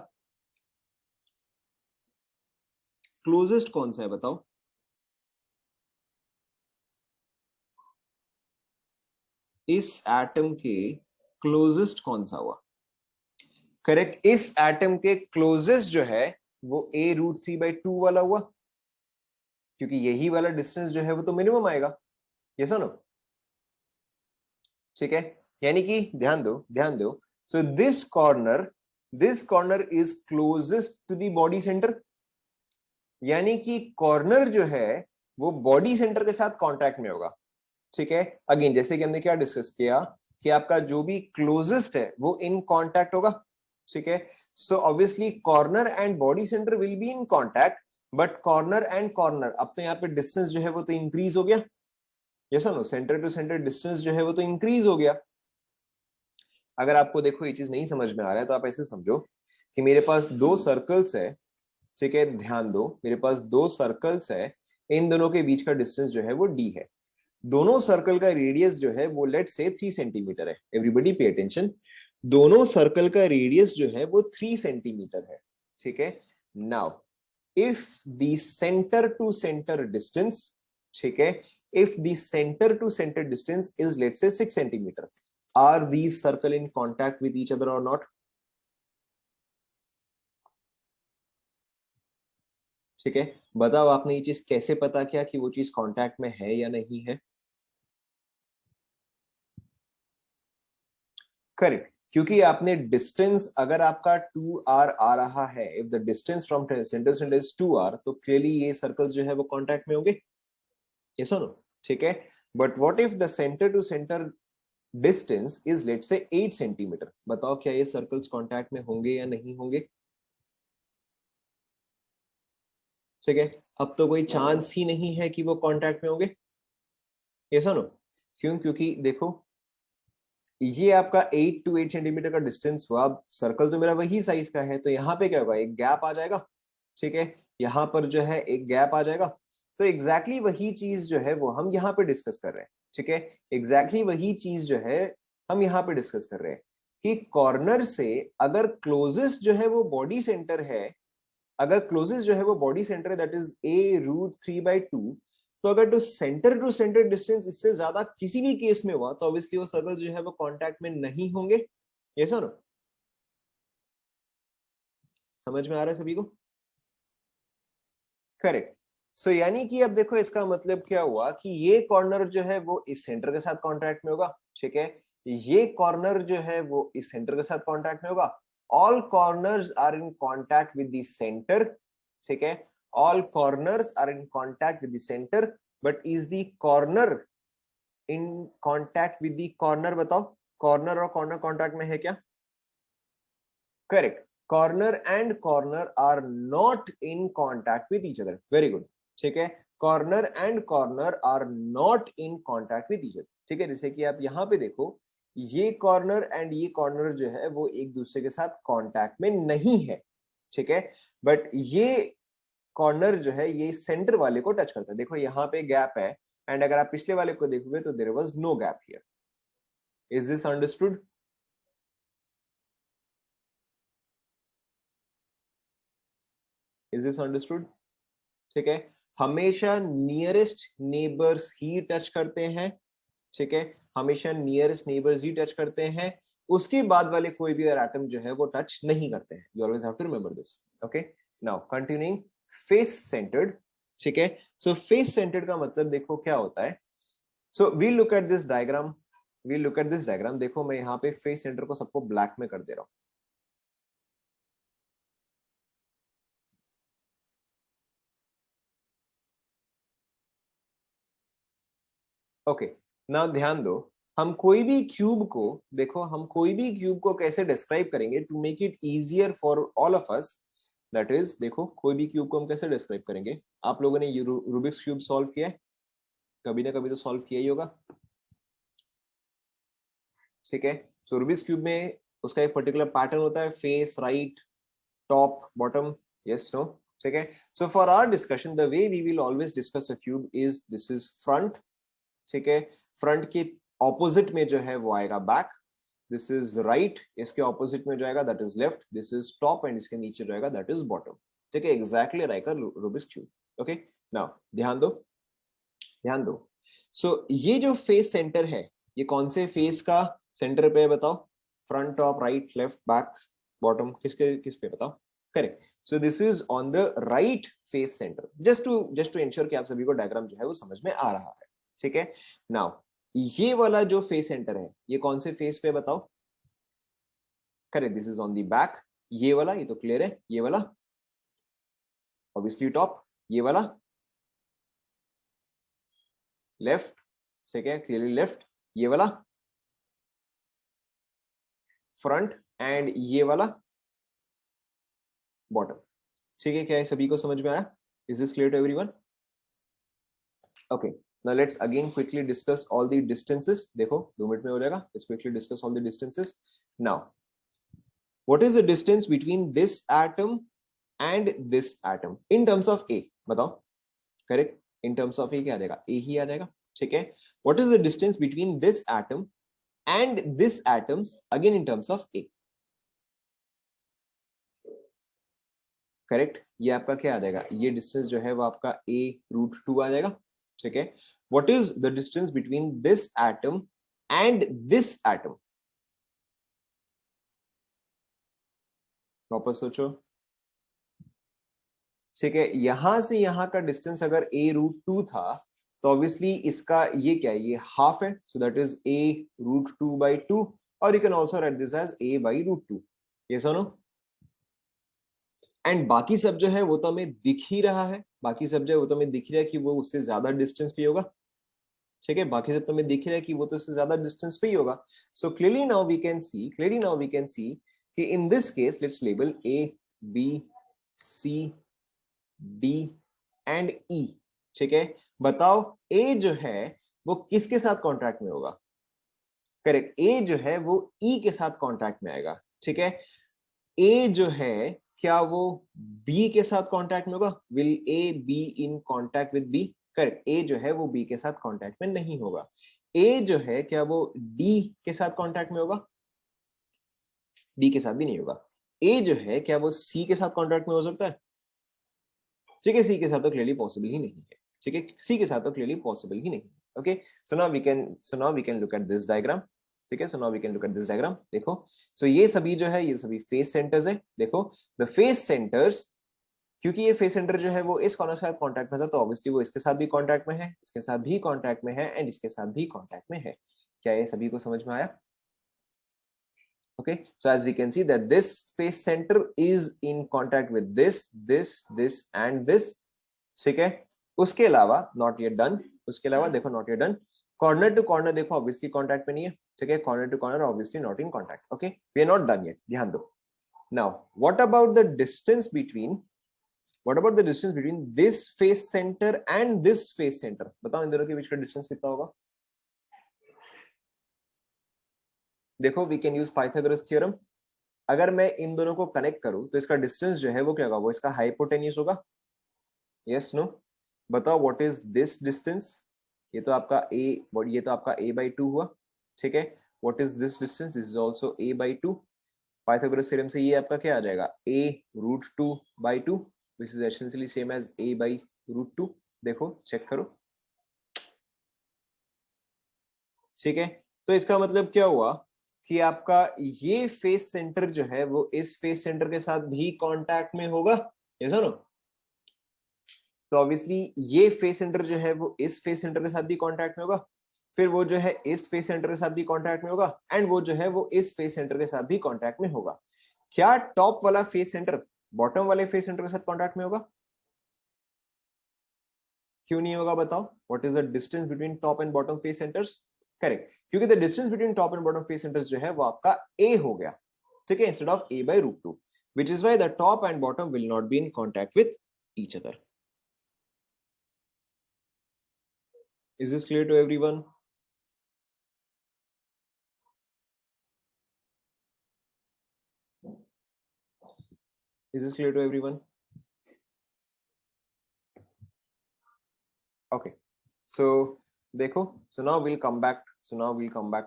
क्लोजेस्ट कौन सा है, बताओ? इस एटम के क्लोजेस्ट कौन सा हुआ? करेक्ट, इस एटम के क्लोजेस्ट जो है वो a√3/2 वाला हुआ, क्योंकि यही वाला डिस्टेंस जो है वो तो मिनिमम आएगा. ये सुनो, ठीक है, यानी कि ध्यान दो ध्यान दो, so this corner is closest to the body centre, यानी कि कॉर्नर जो है वो बॉडी सेंटर के साथ कांटेक्ट में होगा, ठीक है। अगेन जैसे कि हमने क्या डिस्कस किया कि आपका जो भी क्लोजेस्ट है वो इन कांटेक्ट होगा, ठीक है। So obviously corner and body centre will be in contact, but corner and corner, अब तो यहाँ पे डिस्टेंस जो है वो तो इंक्रीज हो गया, yes no, centre to centre distance जो है वो तो इंक्रीज हो गया। अगर आपको देखो ये चीज नहीं समझ में आ रहा है तो आप ऐसे समझो कि मेरे पास दो सर्कल्स है, ठीक है, ध्यान दो, मेरे पास दो सर्कल्स है, इन दोनों के बीच का डिस्टेंस जो है वो d है, दोनों सर्कल का रेडियस जो है वो लेट से 3 सेंटीमीटर है, एवरीबडी पे अटेंशन, दोनों सर्कल का रेडियस जो है वो 3 सेंटीमीटर है, ठीक है। Now if the centre to centre distance, ठीक है, if the center to center distance is let's say 6 centimeter, are these circle in contact with each other or not? ठीक है, बताओ आपने ये चीज कैसे पता किया कि वो चीज कांटेक्ट में है या नहीं है? करेक्ट, क्योंकि आपने डिस्टेंस अगर आपका 2r आ रहा है, if the distance from centre centre is 2r, तो क्लियरली ये सर्कल्स जो है वो कांटेक्ट में होंगे, ये सुनो, ठीक है। But what if the centre to centre distance is let say 8 centimetre, बताओ क्या ये सर्कल्स कांटेक्ट में होंगे या नहीं होंगे? ठीक है, अब तो कोई चांस ही नहीं है कि वो कांटेक्ट में होंगे, ये सुनो, क्यों? क्योंकि देखो ये आपका 8 टू 8 सेंटीमीटर का डिस्टेंस हुआ, अब सर्कल तो मेरा वही साइज का है, तो यहाँ पे क्या होगा, एक गैप आ जाएगा, ठीक है, यहाँ पर जो है एक गैप आ जाएगा, तो एग्जैक्टली वही चीज जो है वो हम यहाँ पे डिस्कस कर रहे हैं, ठीक है, एग्जैक्टली वही चीज जो है हम यहाँ पे डिस्कस कर रहे हैं कि कॉर्नर से अगर क्लोजेस्ट जो है वो बॉडी सेंटर है, अगर क्लोजेस्ट जो है वो बॉडी सेंटर है, दैट इज a√3/2, तो अगर टू सेंटर डिस्टेंस इससे ज्यादा किसी भी केस में हुआ तो ऑब्वियसली वो सर्कल जो है वो कांटेक्ट में नहीं होंगे, ये सर समझ में आ रहा है सभी को? करेक्ट, सो यानी कि अब देखो इसका मतलब क्या हुआ कि ये कॉर्नर जो है वो इस सेंटर के साथ कांटेक्ट में होगा, ठीक है, ये कॉर्नर जो है वो इस सेंटर के साथ कांटेक्ट में होगा, all corners are in contact with the centre, ठीक है, all corners are in contact with the centre, but is the corner in contact with the corner? बताओ, कॉर्नर और कॉर्नर कांटेक्ट में है क्या? Correct, corner and corner are not in contact with each other, very good, ठीक है, corner and corner are not in contact with each other, ठीक है। जैसे कि आप यहाँ पे देखो, ये कॉर्नर एंड ये कॉर्नर जो है वो एक दूसरे के साथ कांटेक्ट में नहीं है, ठीक है, बट ये कॉर्नर जो है ये सेंटर वाले को टच करता है, देखो यहाँ पे गैप है, एंड अगर आप पिछले वाले को देखोगे तो there was no gap here, is this understood? Is this understood? ठीक है, हमेशा नियरेस्ट नेबर्स ही टच करते हैं, ठीक है, हमेशा नियरेस्ट नेबर्स ही टच करते हैं, उसके बाद वाले कोई भी एटम जो है वो टच नहीं करते हैं, you always have to remember this, okay. Now continuing, face centred, ठीक है, सो फेस सेंटर्ड का मतलब देखो क्या होता है, so we look at this diagram, we look at this diagram, देखो मैं यहाँ पे फेस सेंटर को सबको ब्लैक में कर दे रहा हूं, ओके। नाउ ध्यान दो, हम कोई भी क्यूब को, देखो हम कोई भी क्यूब को कैसे डिस्क्राइब करेंगे to make it easier for all of us, that is देखो कोई भी क्यूब को हम कैसे डिस्क्राइब करेंगे, आप लोगों ने रूबिक्स क्यूब सॉल्व किया है, कभी ना कभी तो सॉल्व किया ही होगा, ठीक है। सो रूबिक्स क्यूब में उसका एक पर्टिकुलर पैटर्न होता है, face, right, top, bottom, yes, no, ठीक है। So for our discussion the way we will always discuss a cube is, this is front, ठीक है, फ्रंट के ऑपोजिट में जो है वो आएगा बैक, दिस इज राइट, इसके ऑपोजिट में जाएगा that is left, this is top, and इसके नीचे जाएगा दैट इज बॉटम, ठीक है, एग्जैक्टली लाइक अ रूबिक्स क्यूब, ओके। नाउ ध्यान दो, ध्यान दो, सो ये जो फेस सेंटर है ये कौन से फेस का सेंटर पे है बताओ, front, top, right, left, back, bottom, किसके किस पे बताओ? Correct, so this is on the right face centre, just to ensure कि आप सभी को डायग्राम जो है वो समझ में आ रहा है, ठीक है। नाउ ये वाला जो फेस सेंटर है ये कौन से फेस पे बताओ? Correct, this is on the back. ये वाला, ये तो क्लियर है। ये वाला ऑब्वियसली टॉप। ये वाला लेफ्ट, ठीक है, क्लियरली लेफ्ट। ये वाला फ्रंट एंड ये वाला बॉटम। ठीक है, क्या है सभी को समझ में आया? Is this clear to everyone? Okay, now let's again quickly discuss all the distances. देखो 2 मिनट में हो जाएगा। Let's quickly discuss all the distances. Now, what is the distance between this atom and this atom in terms of A? बताओ। Correct, in terms of A क्या आ जाएगा? A ही आ जाएगा। ठीक है। What is the distance between this atom and this atoms again in terms of A? Correct, ये आपका क्या आ जाएगा? ये डिस्टेंस जो है वो आपका a√2 आ जाएगा। ठीक है। What is the distance between this atom and this atom? वापस सोचो। ठीक है, यहां से यहां का डिस्टेंस अगर a√2 था तो ऑब्वियसली इसका ये क्या है? ये हाफ है, सो दैट इज a√2/2, और you can also write this as a/√2। ये सुनो। एंड बाकी सब जो है वो तो हमें दिख ही रहा है, बाकी सब जो है वो तो हमें दिख रहा है कि वो उससे ज्यादा डिस्टेंस पे होगा। ठीक है, बाकी सब तो हमें दिख रहा है कि वो तो उससे ज्यादा डिस्टेंस पे ही होगा। So clearly now we can see कि in this case let's label a b c d and e. ठीक है, बताओ ए जो है वो किसके साथ कॉन्ट्रैक्ट में होगा? करेक्ट, ए जो है वो ई के साथ कॉन्ट्रैक्ट में आएगा। ठीक है, ए जो है क्या वो बी के साथ कांटेक्ट में होगा? Will a be in contact with b? Correct, a जो है वो बी के साथ कांटेक्ट में नहीं होगा। ए जो है क्या वो डी के साथ कांटेक्ट में होगा? डी के साथ भी नहीं होगा। ए जो है क्या वो सी के साथ कांटेक्ट में हो सकता है? ठीक है, सी के साथ तो क्लियरली पॉसिबल ही नहीं है। ठीक है, सी के साथ तो क्लियरली पॉसिबल ही नहीं है। Okay, so now we can look at this diagram. ठीक है, so now we can look at this diagram. देखो, सो ये सभी जो है ये सभी फेस सेंटर्स है। देखो, द फेस सेंटर्स, क्योंकि ये फेस सेंटर जो है वो इस कॉर्नर के साथ कांटेक्ट में था तो ऑब्वियसली वो इसके साथ भी कांटेक्ट में है, इसके साथ भी कांटेक्ट में है एंड इसके साथ भी कांटेक्ट में है। क्या ये सभी को समझ में आया? Okay, so as we can see that this face center is in contact with this and this. ठीक है, उसके अलावा not yet done, उसके अलावा देखो not yet done, corner to corner देखो obviously contact में नहीं है। ठीक है, corner to corner obviously not in contact. Okay, we are not done yet, ध्यान दो। Now, what about the distance between this face center and this face center? बताओ इन दोनों के बीच का डिस्टेंस कितना होगा? देखो, we can use Pythagoras theorem. अगर मैं इन दोनों को कनेक्ट करूं तो इसका डिस्टेंस जो है वो क्या होगा? वो इसका हाइपोटेन्यूज होगा। Yes no? बताओ व्हाट इज दिस डिस्टेंस? ये तो आपका ये तो आपका a/2 हुआ। ठीक है, what is this distance? This is also a/2। पाइथागोरस थ्योरम से ये आपका क्या आ जाएगा? a√2/2, which is essentially same as a/√2। देखो, चेक करो। ठीक है, तो इसका मतलब क्या हुआ कि आपका ये फेस सेंटर जो है वो इस फेस सेंटर के साथ भी कांटेक्ट में होगा। ये सुनो, तो ऑब्वियसली ये फेस सेंटर जो है वो इस फेस सेंटर के साथ भी कांटेक्ट में होगा, फिर वो जो है इस फेस सेंटर के साथ भी कांटेक्ट में होगा एंड वो जो है वो इस फेस सेंटर के साथ भी कांटेक्ट में होगा। क्या टॉप वाला फेस सेंटर बॉटम वाले फेस सेंटर के साथ कांटेक्ट में होगा? क्यों नहीं होगा बताओ? What is the distance between top and bottom face centres? Correct, क्योंकि the distance between top and bottom face centres जो है वो आपका a हो गया। ठीक है, instead of a/√2, which is why the top and bottom will not be in contact with each other. Is this clear to everyone? Is this clear to everyone? Okay, so देखो, so now we'll come back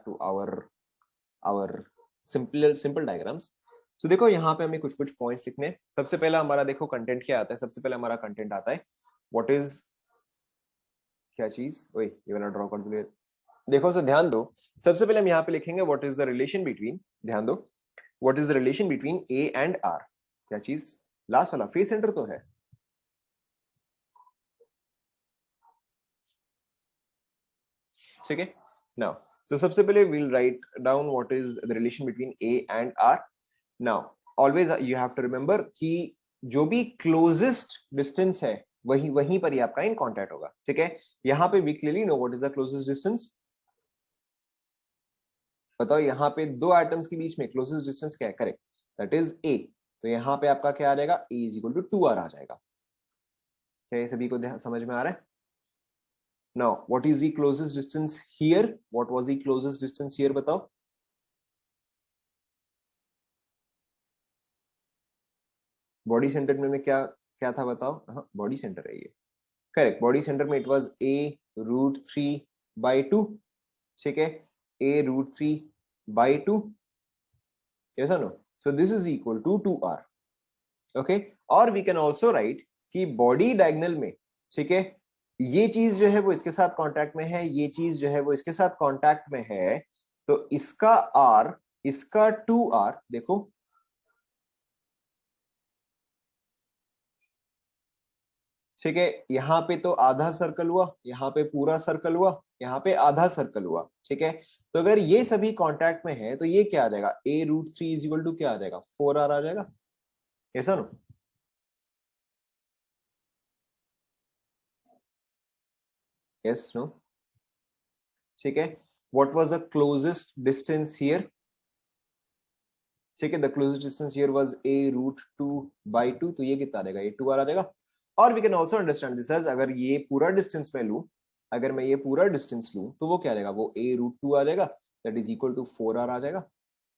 to our simple diagrams. So देखो, यहाँ पे हमें कुछ कुछ points लिखने। सबसे पहला हमारा देखो कंटेंट क्या आता है? सबसे पहले हमारा कंटेंट आता है व्हाट इज, क्या चीज, ओए ये वाला ड्रॉ कर दो। देखो, सो ध्यान दो, सबसे पहले हम यहाँ पे लिखेंगे what is the relation between, ध्यान दो, what is the relation between a and r? क्या चीज? लास्ट वाला फेस सेंटर तो है। ठीक है. नाउ so सबसे पहले we'll write down what is the relation between A and R. Now always you have to remember कि जो भी closest distance है वहीं पर ही आपका इन कांटेक्ट होगा. ठीक है. यहाँ पे we clearly know what is the closest distance. बताओ यहाँ पे दो एटम्स के बीच में क्लोजेस्ट डिस्टेंस क्या है? Correct, that is a. तो यहाँ पे आपका क्या आ जाएगा? ए इज इक्वल टू 2r आ जाएगा. क्या ये सभी को समझ में आ रहा है? Now what is the closest distance here? What was the closest distance here? बताओ. बॉडी सेंटर में क्या क्या था बताओ. हाँ, बॉडी सेंटर है ये. करेक्ट, बॉडी सेंटर में इट वाज a√3/2. ठीक है, a√3/2. yes or no? So this is equal to 2r. okay, और we can also write कि बॉडी डायगोनल में, ठीक है, ये चीज जो है वो इसके साथ कांटेक्ट में है, ये चीज जो है वो इसके साथ कांटेक्ट में है, तो इसका r, इसका 2r. देखो ठीक है, यहाँ पे तो आधा सर्कल हुआ, यहाँ पे पूरा सर्कल हुआ, यहाँ पे आधा सर्कल हुआ. ठीक है, तो अगर ये सभी कांटेक्ट में है तो ये क्या आ जाएगा? a√3 इज इक्वल टू क्या आ जाएगा? 4r आ जाएगा. ऐसा नो? Yes no? ठीक है. What was the closest distance here? ठीक है, the closest distance here was a√2/2. तो ये कितना आ जाएगा? ये 2r आ जाएगा. और we can also understand this as, अगर ये पूरा डिस्टेंस मैं लूं, अगर मैं ये पूरा डिस्टेंस लूं तो वो क्या आ जाएगा? वो a√2 आ जाएगा, that is equal to 4r आ जाएगा.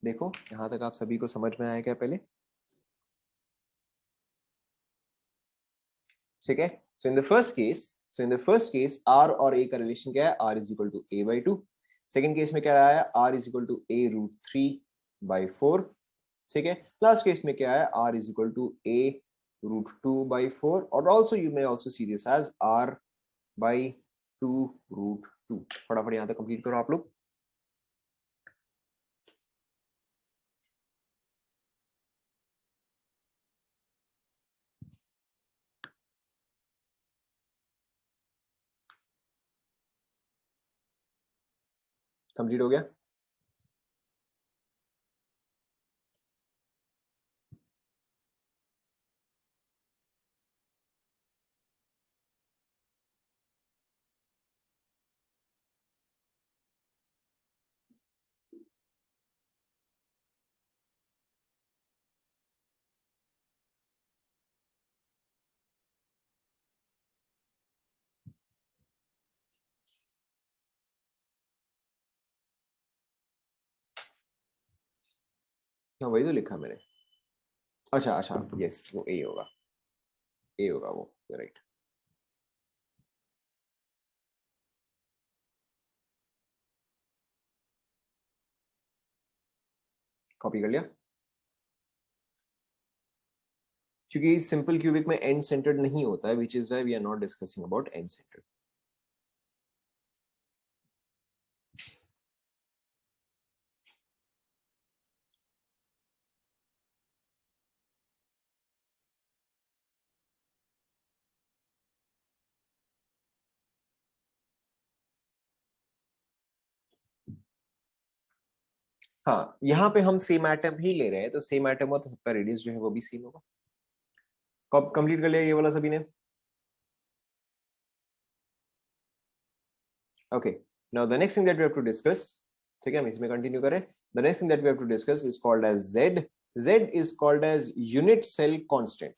देखो यहां तक आप सभी को समझ में आया क्या पहले? ठीक है. So in the first case r और a का रिलेशन क्या है? r is equal to a/2. Second case में क्या आया? r is equal to a√3/4. ठीक है. लास्ट केस में क्या है? r is equal to a√2/4. और also you may also see this as r/2√2. फटाफट यहां तक कंप्लीट करो आप लोग. कंप्लीट हो गया? हाँ, वही तो लिखा मैंने. अच्छा अच्छा, यस, वो ए होगा. ए होगा वो, राइट. कॉपी कर लिया? क्योंकि सिंपल क्यूबिक में एंड सेंटर्ड नहीं होता है, which is why we are not discussing about end centred. हाँ, यहाँ पे हम सेम एटम ही ले रहे हैं, तो सेम एटम हो तो सबका रेडियस जो है वो भी सेम होगा. कब कंप्लीट कर लिया ये वाला सभी ने? Okay. Now the next thing that we have to discuss, ठीक है, हम इसमें कंटिन्यू करें. The next thing that we have to discuss is called as Z. Z is called as unit cell constant.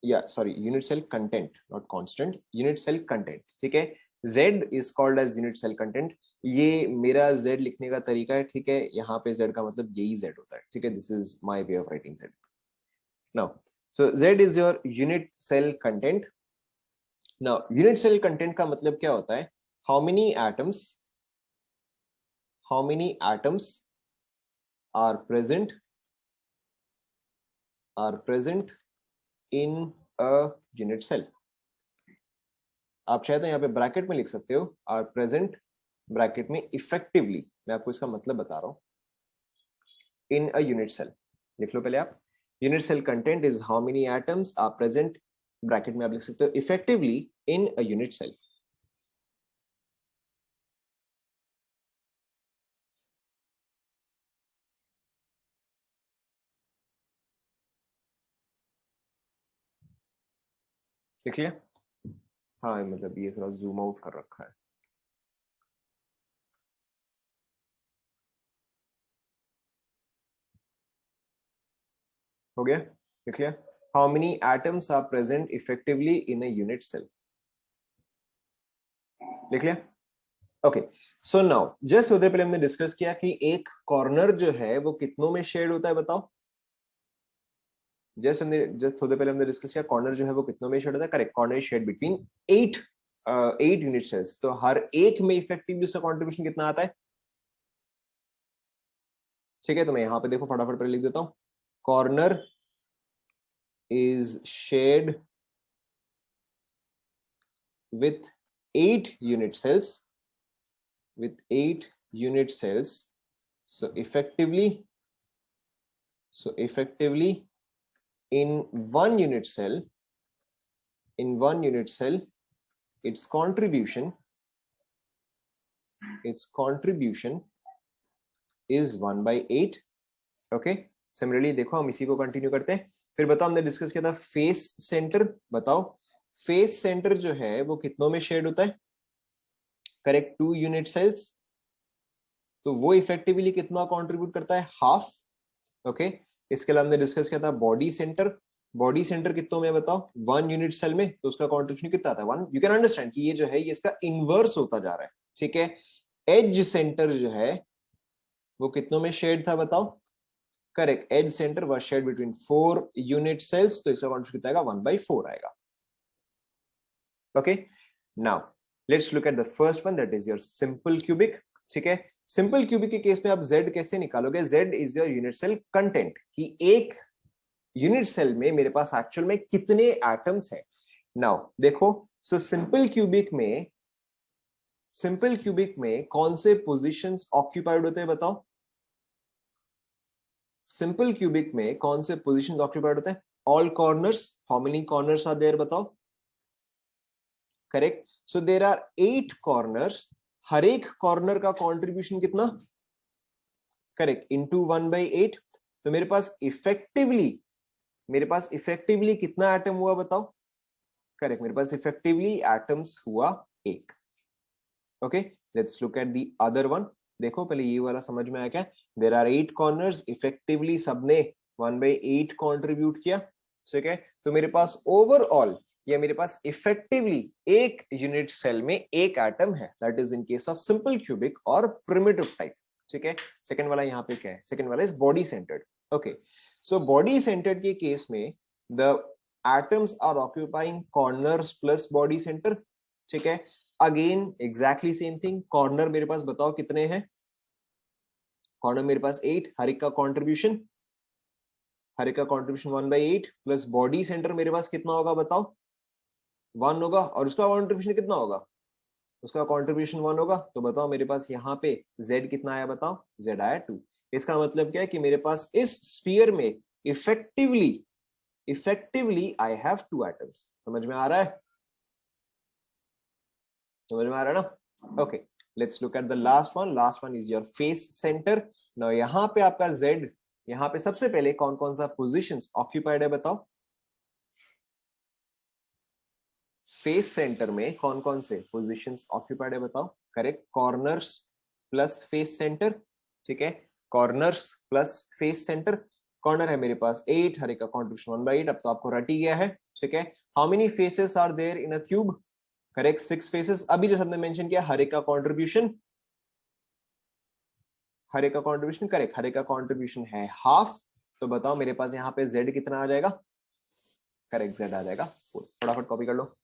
या sorry, unit cell content, not constant, unit cell content. ठीक है. Z is called as unit cell content. ये मेरा Z लिखने का तरीका है. ठीक है, यहाँ पे Z का मतलब यही Z होता है. ठीक है, this is my way of writing Z. Now so Z is your unit cell content. Now unit cell content का मतलब क्या होता है? How many atoms are present in a unit cell. आप चाहे तो यहाँ पे ब्रैकेट में लिख सकते हो, आर प्रेजेंट ब्रैकेट में इफेक्टिवली. मैं आपको इसका मतलब बता रहा हूं. इन अ यूनिट सेल लिख लो पहले आप. Unit cell content is how many atoms are present, bracket में आप लिख सकते हो, effectively in a unit cell. देख लिया? हाँ मतलब ये थोड़ा जूम आउट कर रखा है। हो गया? देख लिया? How many atoms are present effectively in a unit cell? देख लिया? ओके, सो नाउ जस्ट उधर पहले हमने डिस्कस किया कि एक कॉर्नर जो है वो कितनों में शेड होता है, बताओ। जस्ट थोड़े पहले हमने डिस्कस किया कॉर्नर जो है वो कितनों में शेड होता है। Correct, corner shared between 8 8 unit cells. तो हर एक में इफेक्टिवली उसका कंट्रीब्यूशन कितना आता है? ठीक है, तो मैं यहां पे देखो फटाफट पर लिख देता हूं। Corner is shared with 8 unit cells, with 8 unit cells. So effectively in one unit cell, its contribution is 1/8. Okay, similarly देखो हम इसी को कंटिन्यू करते हैं। फिर बताओ, हमने डिस्कस किया था फेस सेंटर। बताओ फेस सेंटर जो है वो कितनों में शेड होता है? Correct, 2 unit cells. तो वो इफेक्टिवली कितना कंट्रीब्यूट करता है? हाफ। ओके, इसके अलावा हमने डिस्कस किया था बॉडी सेंटर। बॉडी सेंटर कितनों में बताओ? 1 यूनिट सेल में, तो उसका कॉन्ट्रीब्यूशन कितना आता है? 1। यू कैन अंडरस्टैंड कि ये जो है ये इसका इनवर्स होता जा रहा है। ठीक है, एज सेंटर जो है वो कितनों में शेड था बताओ? Correct, edge centre was shared between 4 unit cells, तो इसका कॉन्ट्रीब्यूशन कितना आएगा? 1/4 आएगा। Okay, now let's look at the first one, that is your simple cubic. ठीक है, सिंपल क्यूबिक के केस में आप z कैसे निकालोगे? z is your unit cell content, कि एक यूनिट सेल में मेरे पास एक्चुअल में कितने एटम्स है। नाउ देखो, सो सिंपल क्यूबिक में कौन से पोजीशंस ऑक्यूपाइड होते हैं बताओ? सिंपल क्यूबिक में कौन से पोजीशंस ऑक्यूपाइड होते हैं? All corners. How many corners are there बताओ? Correct, so there are 8 corners. हर एक कॉर्नर का कंट्रीब्यूशन कितना? Correct, into 1/8। तो मेरे पास इफेक्टिवली कितना एटम हुआ बताओ? करेक्ट, मेरे पास इफेक्टिवली एटम्स हुआ 1। Okay, let's look at the other one. देखो पहले ये वाला समझ में आया क्या? देयर आर 8 कॉर्नर्स, इफेक्टिवली सबने 1/8 कंट्रीब्यूट किया। ठीक है, तो मेरे पास ओवरऑल या मेरे पास इफेक्टिवली एक यूनिट सेल में एक एटम है। That is in case of simple cubic और प्रिमिटिव टाइप। ठीक है, सेकंड वाला यहाँ पे क्या है? सेकंड वाला is body centred. Okay, so body centred के केस में the atoms are occupying corners plus body centre. ठीक है, again exactly same thing. Corner मेरे पास बताओ कितने हैं? कॉर्नर मेरे पास 8। हर एक का कंट्रीब्यूशन 1/8 प्लस बॉडी सेंटर मेरे पास कितना होगा बताओ? 1 होगा। और उसका कंट्रीब्यूशन कितना होगा? उसका कंट्रीब्यूशन 1 होगा। तो बताओ मेरे पास यहाँ पे z कितना आया बताओ? z आया 2। इसका मतलब क्या है कि मेरे पास इस स्फीयर में इफेक्टिवली आई हैव 2 एटम्स। समझ में आ रहा है? समझ में आ रहा है ना? Okay, let's look at the last one is your face centre. Now यहाँ पे आपका z, यहाँ पे सबसे पहले कौन कौन सा पोजीशंस ऑक्यूपाइड है बताओ? फेस सेंटर में कौन कौन से पोजीशंस ऑक्यूपाइड है बताओ? Correct, corners plus face centre. ठीक है, corners plus face centre. Corner है मेरे पास 8, हर एक का कंट्रीब्यूशन 1/8। अब तो आपको रट ही गया है। ठीक है, how many faces are there in a cube? Correct, 6 faces. अभी जैसे हमने मेंशन किया हर एक का कंट्रीब्यूशन करेक्ट, हर एक का कंट्रीब्यूशन है हाफ। तो बताओ मेरे पास यहाँ पे z कितना आ जाएगा? करेक्ट, z आ जाएगा। फटाफट कॉपी कर लो।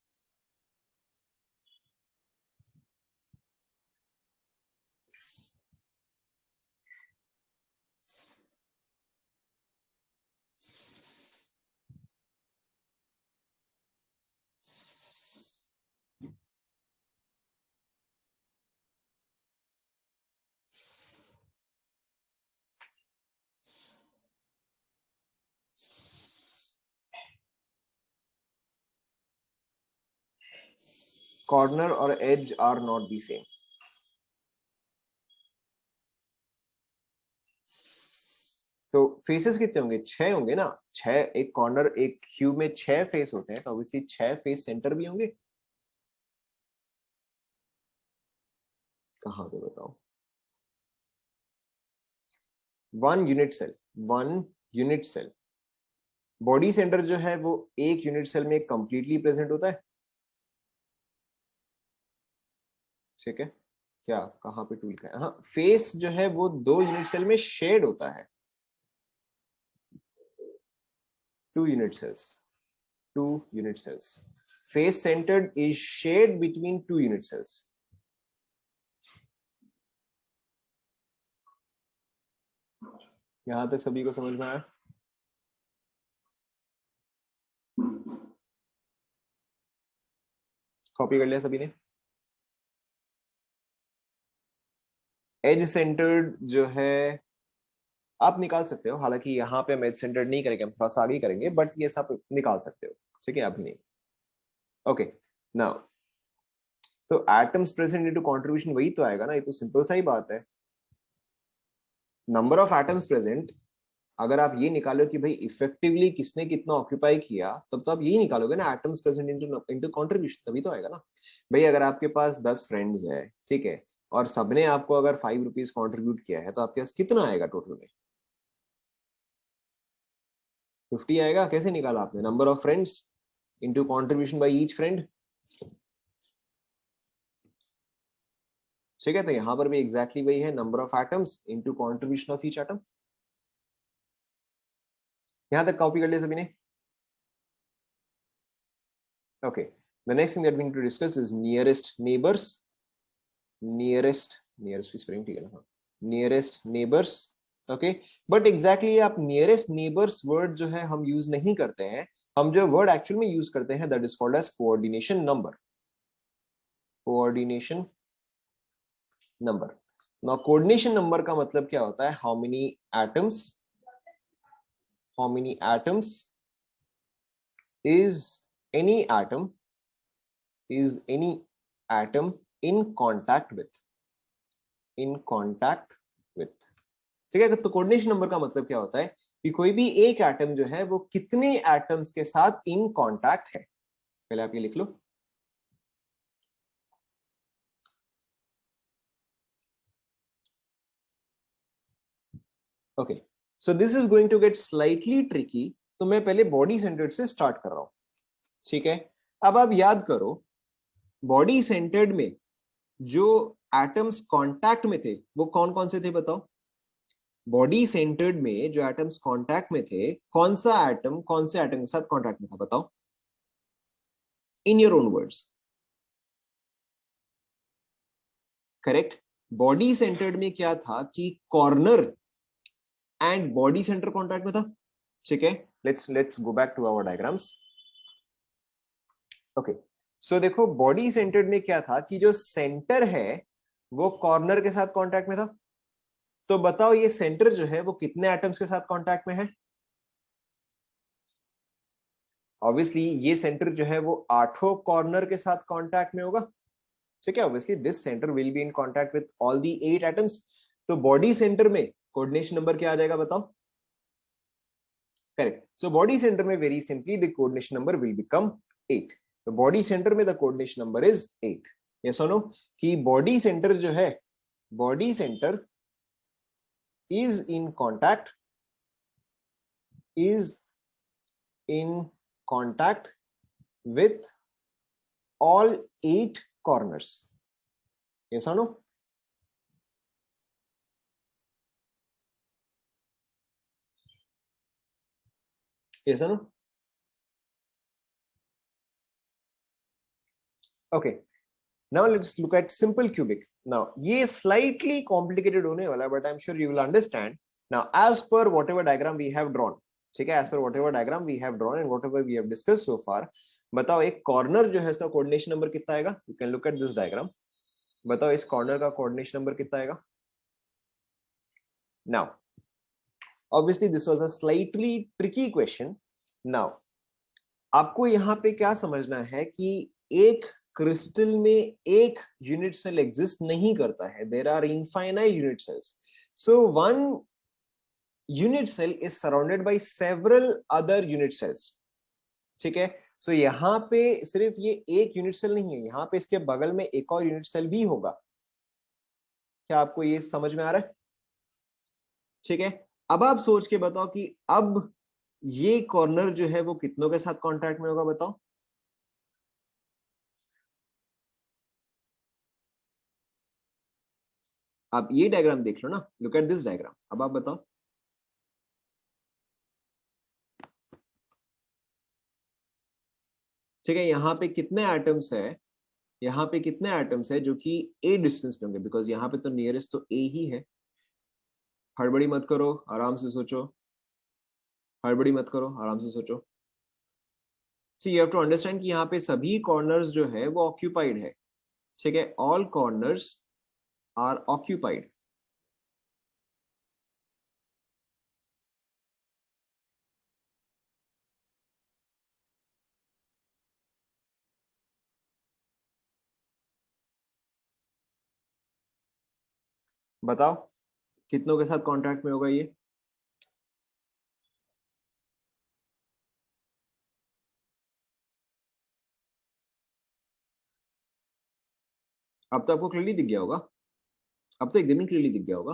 कॉर्नर और edge are not the same. तो फेसेस कितने होंगे, 6 होंगे ना, 6, एक कॉर्नर, एक क्यूब में 6 फेस होते हैं, तो ऑब्वियसली 6 फेस सेंटर भी होंगे। कहाँ पे बताओ? 1 unit cell, 1 unit cell, body centre जो है वो एक यूनिट सेल में कंप्लीटली प्रेजेंट होता है, ठीक है। क्या, कहाँ पे टूल का है? हाँ, फेस जो है वो 2 यूनिट सेल में शेड होता है, 2 unit cells, 2 unit cells, face centred is shared between 2 unit cells. यहां तक सभी को समझ में आया? कॉपी कर लिया सभी ने? एज सेंटर्ड जो है आप निकाल सकते हो, हालांकि यहाँ पे हम एज सेंटर्ड नहीं करेंगे, हम थोड़ा सा आगे करेंगे, बट ये सब निकाल सकते हो, ठीक है, अभी नहीं। ओके, नाउ तो एटम्स प्रेजेंट इनटू कंट्रीब्यूशन वही तो आएगा ना, ये तो सिंपल सा ही बात है। नंबर ऑफ एटम्स प्रेजेंट, अगर आप ये निकालो कि भाई इफेक्टिवली किसने कितना ऑक्यूपाई किया, तब तो आप यही निकालोगे ना, atoms present into into contribution, तभी तो आएगा ना। भाई अगर आपके पास 10 फ्रेंड्स है, ठीक है, और सबने आपको अगर 5 रुपीज कॉन्ट्रीब्यूट किया है, तो आपके पास कितना आएगा टोटल में? 50 आएगा। कैसे निकाला आपने? Number of friends into contribution by each friend, ठीक है। तो यहां पर भी एग्जैक्टली वही है, number of atoms into contribution of each atom. यहां तक कॉपी कर लिया सभी ने? Okay, the next thing that we need to discuss is nearest neighbours. Nearest, nearest की स्पेलिंग ठीक है ना? Nearest neighbours, okay. But exactly आप नियरेस्ट नेबर्स वर्ड जो है हम यूज नहीं करते हैं, हम जो वर्ड एक्चुअल में यूज करते हैं that is called as coordination number, coordination number. Now coordination number का मतलब क्या होता है? How many atoms, how many atoms is any atom, is any atom in contact with, in contact with, ठीक है। तो कोऑर्डिनेशन नंबर का मतलब क्या होता है कि कोई भी एक एटम जो है वो कितने एटम्स के साथ इन कांटेक्ट है। पहले आप ये लिख लो, okay. So this is going to get slightly tricky, तो मैं पहले बॉडी सेंटर्ड से स्टार्ट कर रहा हूं, ठीक है। अब आप याद करो, बॉडी सेंटर्ड में जो एटम्स कांटेक्ट में थे वो कौन कौन से थे बताओ? बॉडी सेंटर्ड में जो एटम्स कांटेक्ट में थे, कौन सा एटम कौन से एटम के साथ कांटेक्ट में था बताओ, in your own words. Correct, body centred में क्या था कि corner and body centre contact में था, ठीक है। Let's go back to our diagrams, okay. So देखो बॉडी सेंटर्ड में क्या था कि जो सेंटर है वो कॉर्नर के साथ कांटेक्ट में था। तो बताओ ये सेंटर जो है वो कितने एटम्स के साथ कांटेक्ट में है? ऑब्वियसली ये सेंटर जो है वो 8 कॉर्नर के साथ कांटेक्ट में होगा, ठीक है। Obviously this centre will be in contact with all the 8 atoms. तो बॉडी सेंटर में कोऑर्डिनेशन नंबर क्या आ जाएगा बताओ? करेक्ट, सो बॉडी सेंटर में very simply the coordination number will become 8। तो बॉडी सेंटर में the coordination number is 8। Yes और नो? कि बॉडी सेंटर जो है, body centre is in contact, is in contact with all 8 corners. Yes or no? Yes or no? Okay. Now let's look at simple cubic. Now ये slightly complicated होने वाला है, but I'm sure you will understand. Now as per whatever diagram we have drawn, ठीक है, as per whatever diagram we have drawn and whatever we have discussed so far, बताओ एक corner जो है इसका कोऑर्डिनेशन नंबर कितना आएगा? You can look at this diagram. बताओ इस कॉर्नर का कोऑर्डिनेशन नंबर कितना आएगा? Now obviously this was a slightly tricky question. Now आपको यहाँ पे क्या समझना है कि एक क्रिस्टल में एक यूनिट सेल एग्जिस्ट नहीं करता है, there are infinite unit cells. So one unit cell is surrounded by several other unit cells. ठीक है, सो यहाँ पे सिर्फ ये एक यूनिट सेल नहीं है, यहाँ पे इसके बगल में एक और यूनिट सेल भी होगा। क्या आपको ये समझ में आ रहा है? ठीक है, अब आप सोच के बताओ कि अब ये कॉर्नर जो है वो कितनों के साथ कांटेक्ट में होगा, बताओ। आप ये डायग्राम देख लो ना, लुक एट दिस डायग्राम, अब आप बताओ। ठीक है, यहाँ पे कितने एटम्स है, यहाँ पे कितने एटम्स है जो कि ए डिस्टेंस पे होंगे, बिकॉज यहाँ पे तो नियरेस्ट तो ए ही है। हड़बड़ी मत करो, आराम से सोचो, हड़बड़ी मत करो, आराम से सोचो। सी यू हैव टू अंडरस्टैंड कि यहाँ पे सभी कॉर्नर्स जो है वो ऑक्यूपाइड है। ठीक है, ऑल कॉर्नर्स आर ऑक्यूपाइड। बताओ कितनों के साथ कांटेक्ट में होगा ये? अब तो आपको क्लियरली दिख गया होगा, अब तो एकदम ही क्लियरली दिख गया होगा।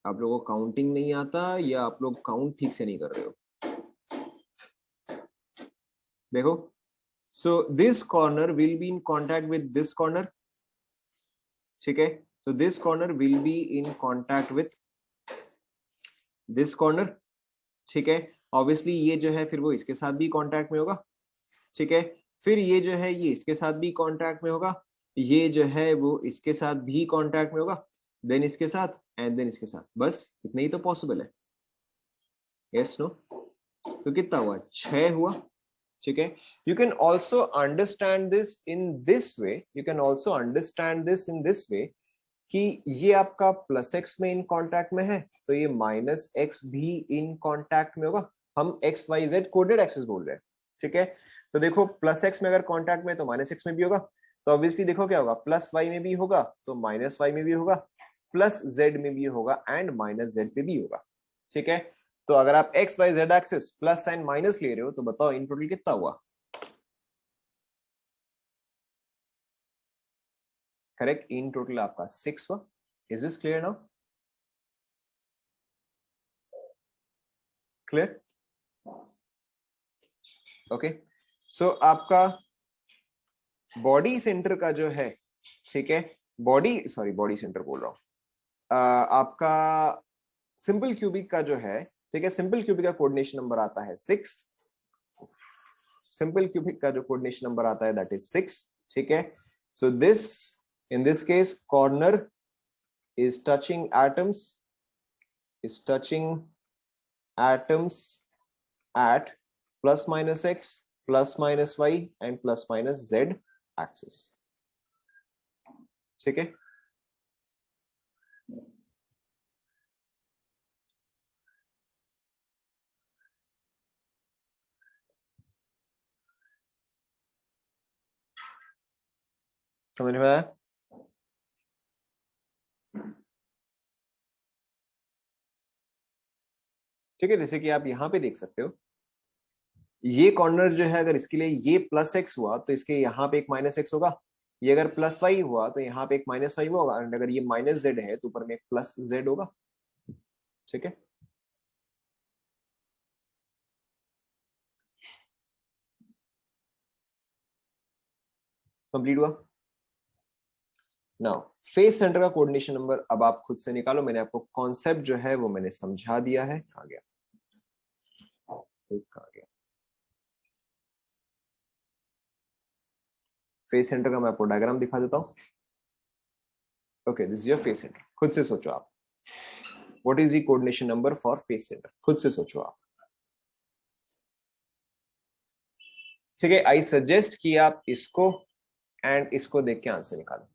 आप लोगों को काउंटिंग नहीं आता या आप लोग काउंट ठीक से नहीं कर रहे हो? देखो, सो this corner will be in contact with this corner. ठीक है, so this corner will be in contact with this corner. ठीक है, ऑब्वियसली ये जो है फिर वो इसके साथ भी कांटेक्ट में होगा। ठीक है, फिर ये जो है ये इसके साथ भी कांटेक्ट में होगा, ये जो है वो इसके साथ भी कांटेक्ट में होगा, देन इसके साथ एंड देन इसके साथ, बस इतना ही तो पॉसिबल है। Yes no? तो कितना हुआ? 6 हुआ। ठीक है, you can also understand this in this way, you can also understand this in this way कि ये आपका प्लस एक्स में इन कांटेक्ट में है, तो ये माइनस एक्स भी इन कांटेक्ट में होगा। हम x y z coded axes बोल रहे हैं। ठीक है, तो देखो प्लस एक्स में अगर कांटेक्ट में तो माइनस एक्स में भी होगा, तो ऑब्वियसली देखो क्या होगा, प्लस वाई में भी होगा तो माइनस वाई में भी होगा, प्लस जेड में भी होगा एंड माइनस जेड पे भी होगा। ठीक है, तो अगर आप x y z axis plus and minus ले रहे हो तो बताओ इन टोटल कितना हुआ? करेक्ट, इन टोटल आपका 6 हुआ। Is this clear now? Clear? Okay, so आपका बॉडी सेंटर का जो है, ठीक है, बॉडी सॉरी बॉडी सेंटर बोल रहा हूं, आपका सिंपल क्यूबिक का जो है, ठीक है, सिंपल क्यूबिक का कोऑर्डिनेशन नंबर आता है 6। सिंपल क्यूबिक का जो कोऑर्डिनेशन नंबर आता है दैट इज 6। ठीक है, so this in this case corner is touching atoms, is touching atoms at plus minus x, plus minus y and plus minus z axis. ठीक है, समझ में आया? ठीक है, जैसे कि आप यहां पे देख सकते हो, ये कॉर्नर जो है अगर इसके लिए ये प्लस एक्स हुआ तो इसके यहाँ पे एक माइनस एक्स होगा, ये अगर प्लस वाई हुआ तो यहाँ पे एक माइनस वाई होगा, एंड अगर ये माइनस जेड है तो ऊपर में एक प्लस जेड होगा। ठीक है, कंप्लीट हुआ। नाउ फेस सेंटर का कोऑर्डिनेशन नंबर अब आप खुद से निकालो, मैंने आपको कॉन्सेप्ट जो है वो मैंने समझा दिया है। आ गया, आ गया फेस सेंटर का, मैं आपको डायग्राम दिखा देता हूँ। Okay, this is your face centre, खुद से सोचो आप, what is the coordination number for face centre, खुद से सोचो आप। ठीक है, आई सजेस्ट कि आप इसको एंड इसको देख के आंसर निकालो।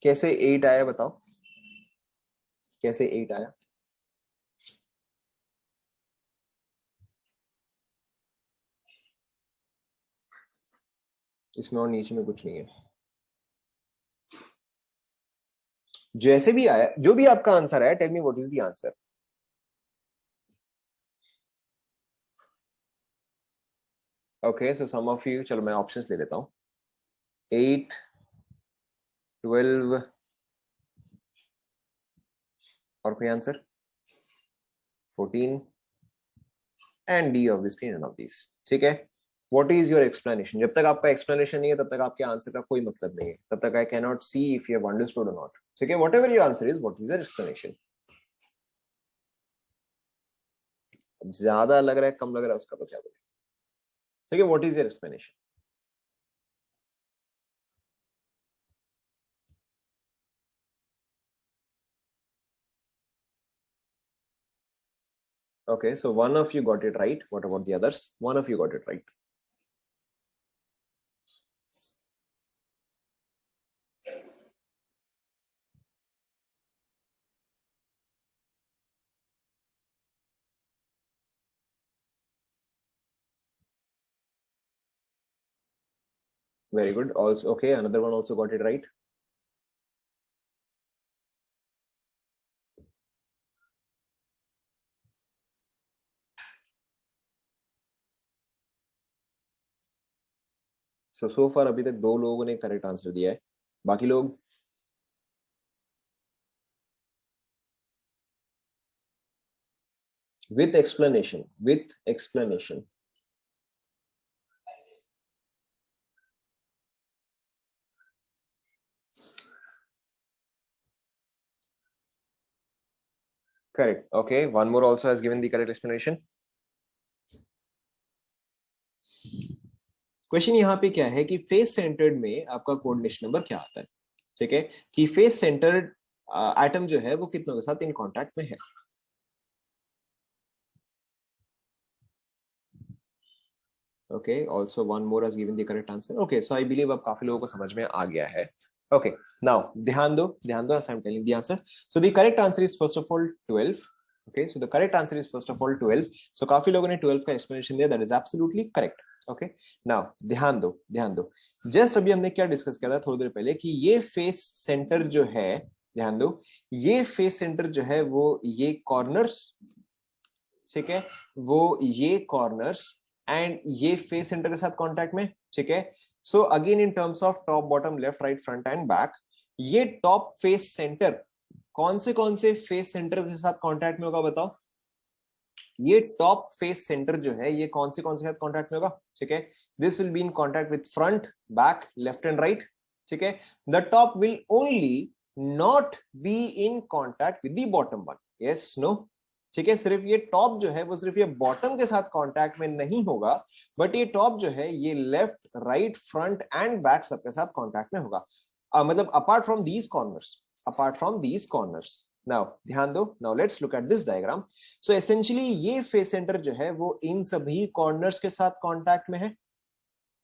कैसे 8 आया बताओ, कैसे 8 आया? इसमें और नीचे में कुछ नहीं है, जैसे भी आया, जो भी आपका आंसर है, tell me what is the answer. Okay, so some of you, चलो मैं ऑप्शंस ले लेता हूं। 8, 12, और कोई answer? 14 and d obviously none of this. ठीक है, व्हाट इज योर एक्सप्लेनेशन? जब तक आपका एक्सप्लेनेशन नहीं है तब तक आपके आंसर का कोई मतलब नहीं है, तब तक I can not see if you have understood और नॉट। ठीक है, what ever your answer is, what is your explanation? ज्यादा लग रहा है, कम लग रहा है, उसका तो क्या बोले। ठीक है, what is your explanation? Okay, so one of you got it right. What about the others? One of you got it right. Very good. Also, okay, another one also got it right. So far अभी तक 2 लोगों ने correct answer दिया है, बाकी लोग? With explanation, with explanation. Correct. Okay, one more also has given the correct explanation. Question यहाँ पे क्या है कि फेस सेंटर्ड में आपका कोऑर्डिनेशन नंबर क्या आता है? ठीक है, कि फेस सेंटर्ड एटम जो है वो कितनों के साथ इन कांटेक्ट में है? Okay, also one more has given the correct answer. Okay, so I believe अब काफी लोगों को समझ में आ गया है. Okay, now ध्यान दो as I'm telling the answer. So the correct answer is first of all 12. Okay, so the correct answer is first of all 12. So काफी लोगों ने 12 का explanation दिया, that is absolutely correct. Okay, now ध्यान दो. Just अभी हमने क्या डिस्कस किया था थोड़ी देर पहले कि ये फेस सेंटर जो है, ध्यान दो, ये फेस सेंटर जो है वो ये कॉर्नर्स, ठीक है, वो ये कॉर्नर्स एंड ये फेस सेंटर के साथ कांटेक्ट में. ठीक है, so again in terms of top bottom left right front and back, ये टॉप फेस सेंटर कौन से फेस सेंटर के साथ कांटेक्ट में होगा बताओ? ये टॉप फेस सेंटर जो है ये कौन से साथ कांटेक्ट में होगा? ठीक है, this will be in contact with front, back, left and right. ठीक है, the top will only not be in contact with the bottom one. Yes, no? ठीक है, सिर्फ ये टॉप जो है वो सिर्फ ये बॉटम के साथ कांटेक्ट में नहीं होगा, बट ये टॉप जो है ये left, right, front and back सबके साथ कांटेक्ट में होगा. मतलब apart from these corners. Now ध्यान दो, now let's look at this diagram. So essentially ये फेस सेंटर जो है वो इन सभी कॉर्नर्स के साथ कांटेक्ट में है.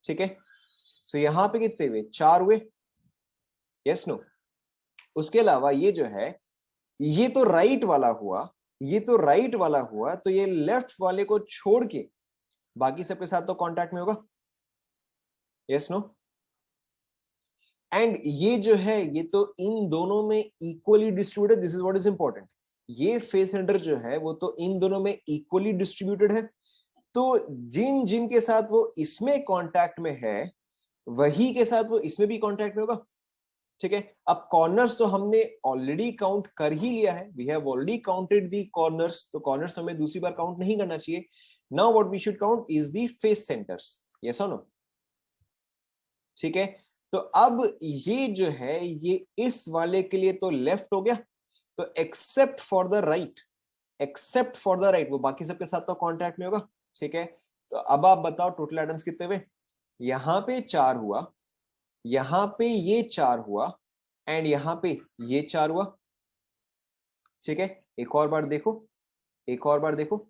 ठीक है, सो यहां पे कितने हुए? 4 हुए. Yes, no? उसके अलावा ये जो है ये तो राइट वाला हुआ, तो ये लेफ्ट वाले को छोड़ के बाकी सबके साथ तो कांटेक्ट में होगा. Yes, no? एंड ये जो है ये तो इन दोनों में equally distributed. This is what is important. ये फेस सेंटर जो है वो तो इन दोनों में इक्वली डिस्ट्रीब्यूटेड है. तो जिन जिन के साथ वो इसमें कांटेक्ट में है वही के साथ वो इसमें भी कांटेक्ट में होगा. ठीक है, अब कॉर्नर्स तो हमने ऑलरेडी काउंट कर ही लिया है. We have already counted the corners, तो कॉर्नर्स हमें दूसरी बार काउंट नहीं करना चाहिए. Now what we should count is the face centres. Yes और नो? ठीक है, तो अब ये जो है ये इस वाले के लिए तो लेफ्ट हो गया, तो एक्सेप्ट फॉर द राइट वो बाकी सबके साथ तो कांटेक्ट में होगा. ठीक है, तो अब आप बताओ टोटल एटम्स कितने हुए? यहां पे 4 हुआ, यहां पे ये 4 हुआ एंड यहां पे ये 4 हुआ. ठीक है, एक और बार देखो.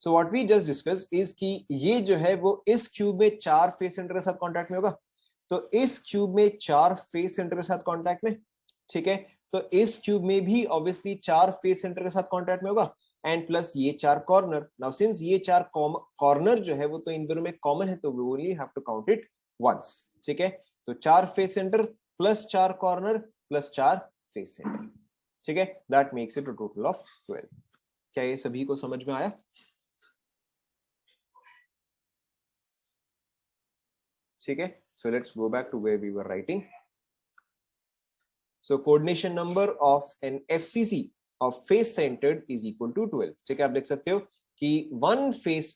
So what we just discuss is कि ये जो है वो इस क्यूब में 4 फेस सेंटर के साथ कांटेक्ट में होगा. तो इस क्यूब में 4 फेस सेंटर के साथ कांटेक्ट में, ठीक है। तो इस क्यूब में भी ऑब्वियसली 4 फेस सेंटर के साथ कांटेक्ट में होगा, एंड प्लस ये 4 कॉर्नर। नाउ सिंस ये 4 कॉर्नर जो है वो तो इन दोनों में कॉमन है, तो we only have to count it once, ठीक है। तो 4 face centre plus 4 corner plus 4 face centre, ठीक है, that makes it a total of 12। क्या ये सभी को समझ में आया? ठीक है, so let's go back to where we were writing. So coordination number of an FCC of face centered is equal to 12. ठीक है, आप देख सकते हो कि one face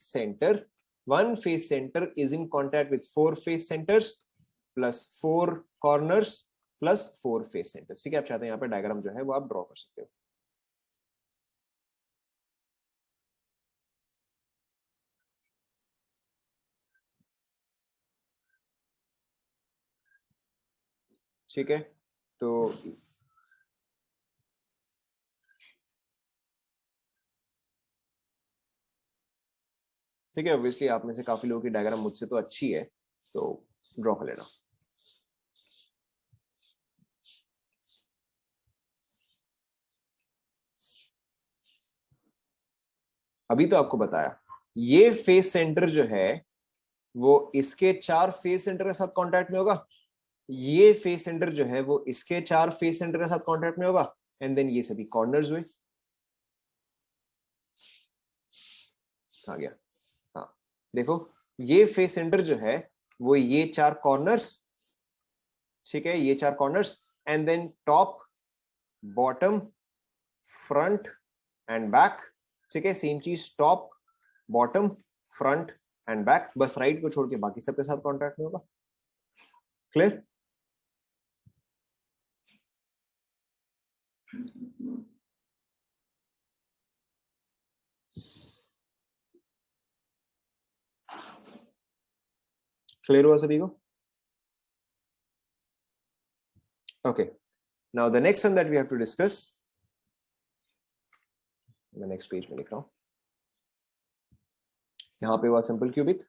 center is in contact with 4 face centers plus 4 corners plus 4 face centers. ठीक है, आप चाहते हैं यहाँ पे डायग्राम जो है वो आप ड्रॉ कर सकते हो। ठीक है, तो ठीक है, ऑब्वियसली आप में से काफी लोगों की डायग्राम मुझसे तो अच्छी है, तो ड्रॉ कर लेना। अभी तो आपको बताया ये फेस सेंटर जो है वो इसके 4 फेस सेंटर के साथ कांटेक्ट में होगा, ये फेस सेंटर जो है वो इसके 4 फेस सेंटर के साथ कांटेक्ट में होगा, एंड देन ये सभी कॉर्नर्स हुए। आ गया, हाँ देखो ये फेस सेंटर जो है वो ये 4 कॉर्नर्स, ठीक है, ये 4 corners, and then top bottom front and back, ठीक है, सेम चीज top bottom front and back, बस राइट को छोड़ के बाकी सबके साथ कॉन्टैक्ट में होगा। क्लियर? क्लियर हुआ सभी को? Okay, now the next one that we have to discuss, मैं नेक्स्ट पेज में लिख रहा हूं, यहाँ पे हुआ सिंपल क्यूबिक,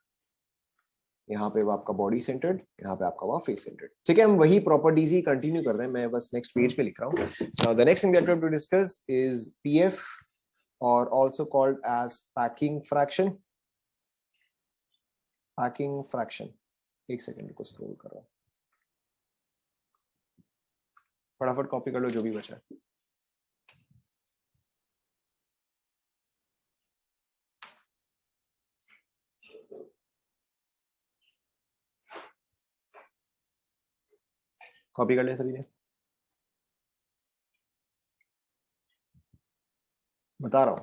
यहाँ पे वो आपका बॉडी सेंटर्ड, यहाँ पे आपका हुआ फेस सेंटर्ड। ठीक है, हम वही प्रॉपर्टीज ही कंटिन्यू कर रहे हैं, मैं बस नेक्स्ट पेज पे लिख रहा हूँ। Now the next thing that we have to discuss is PF और also called as packing fraction. Packing fraction, एक सेकंड को स्क्रॉल कर रहा हूँ, फटाफट कॉपी कर लो जो भी बचा है। कॉपी कर ले सभी ने, बता रहा हूं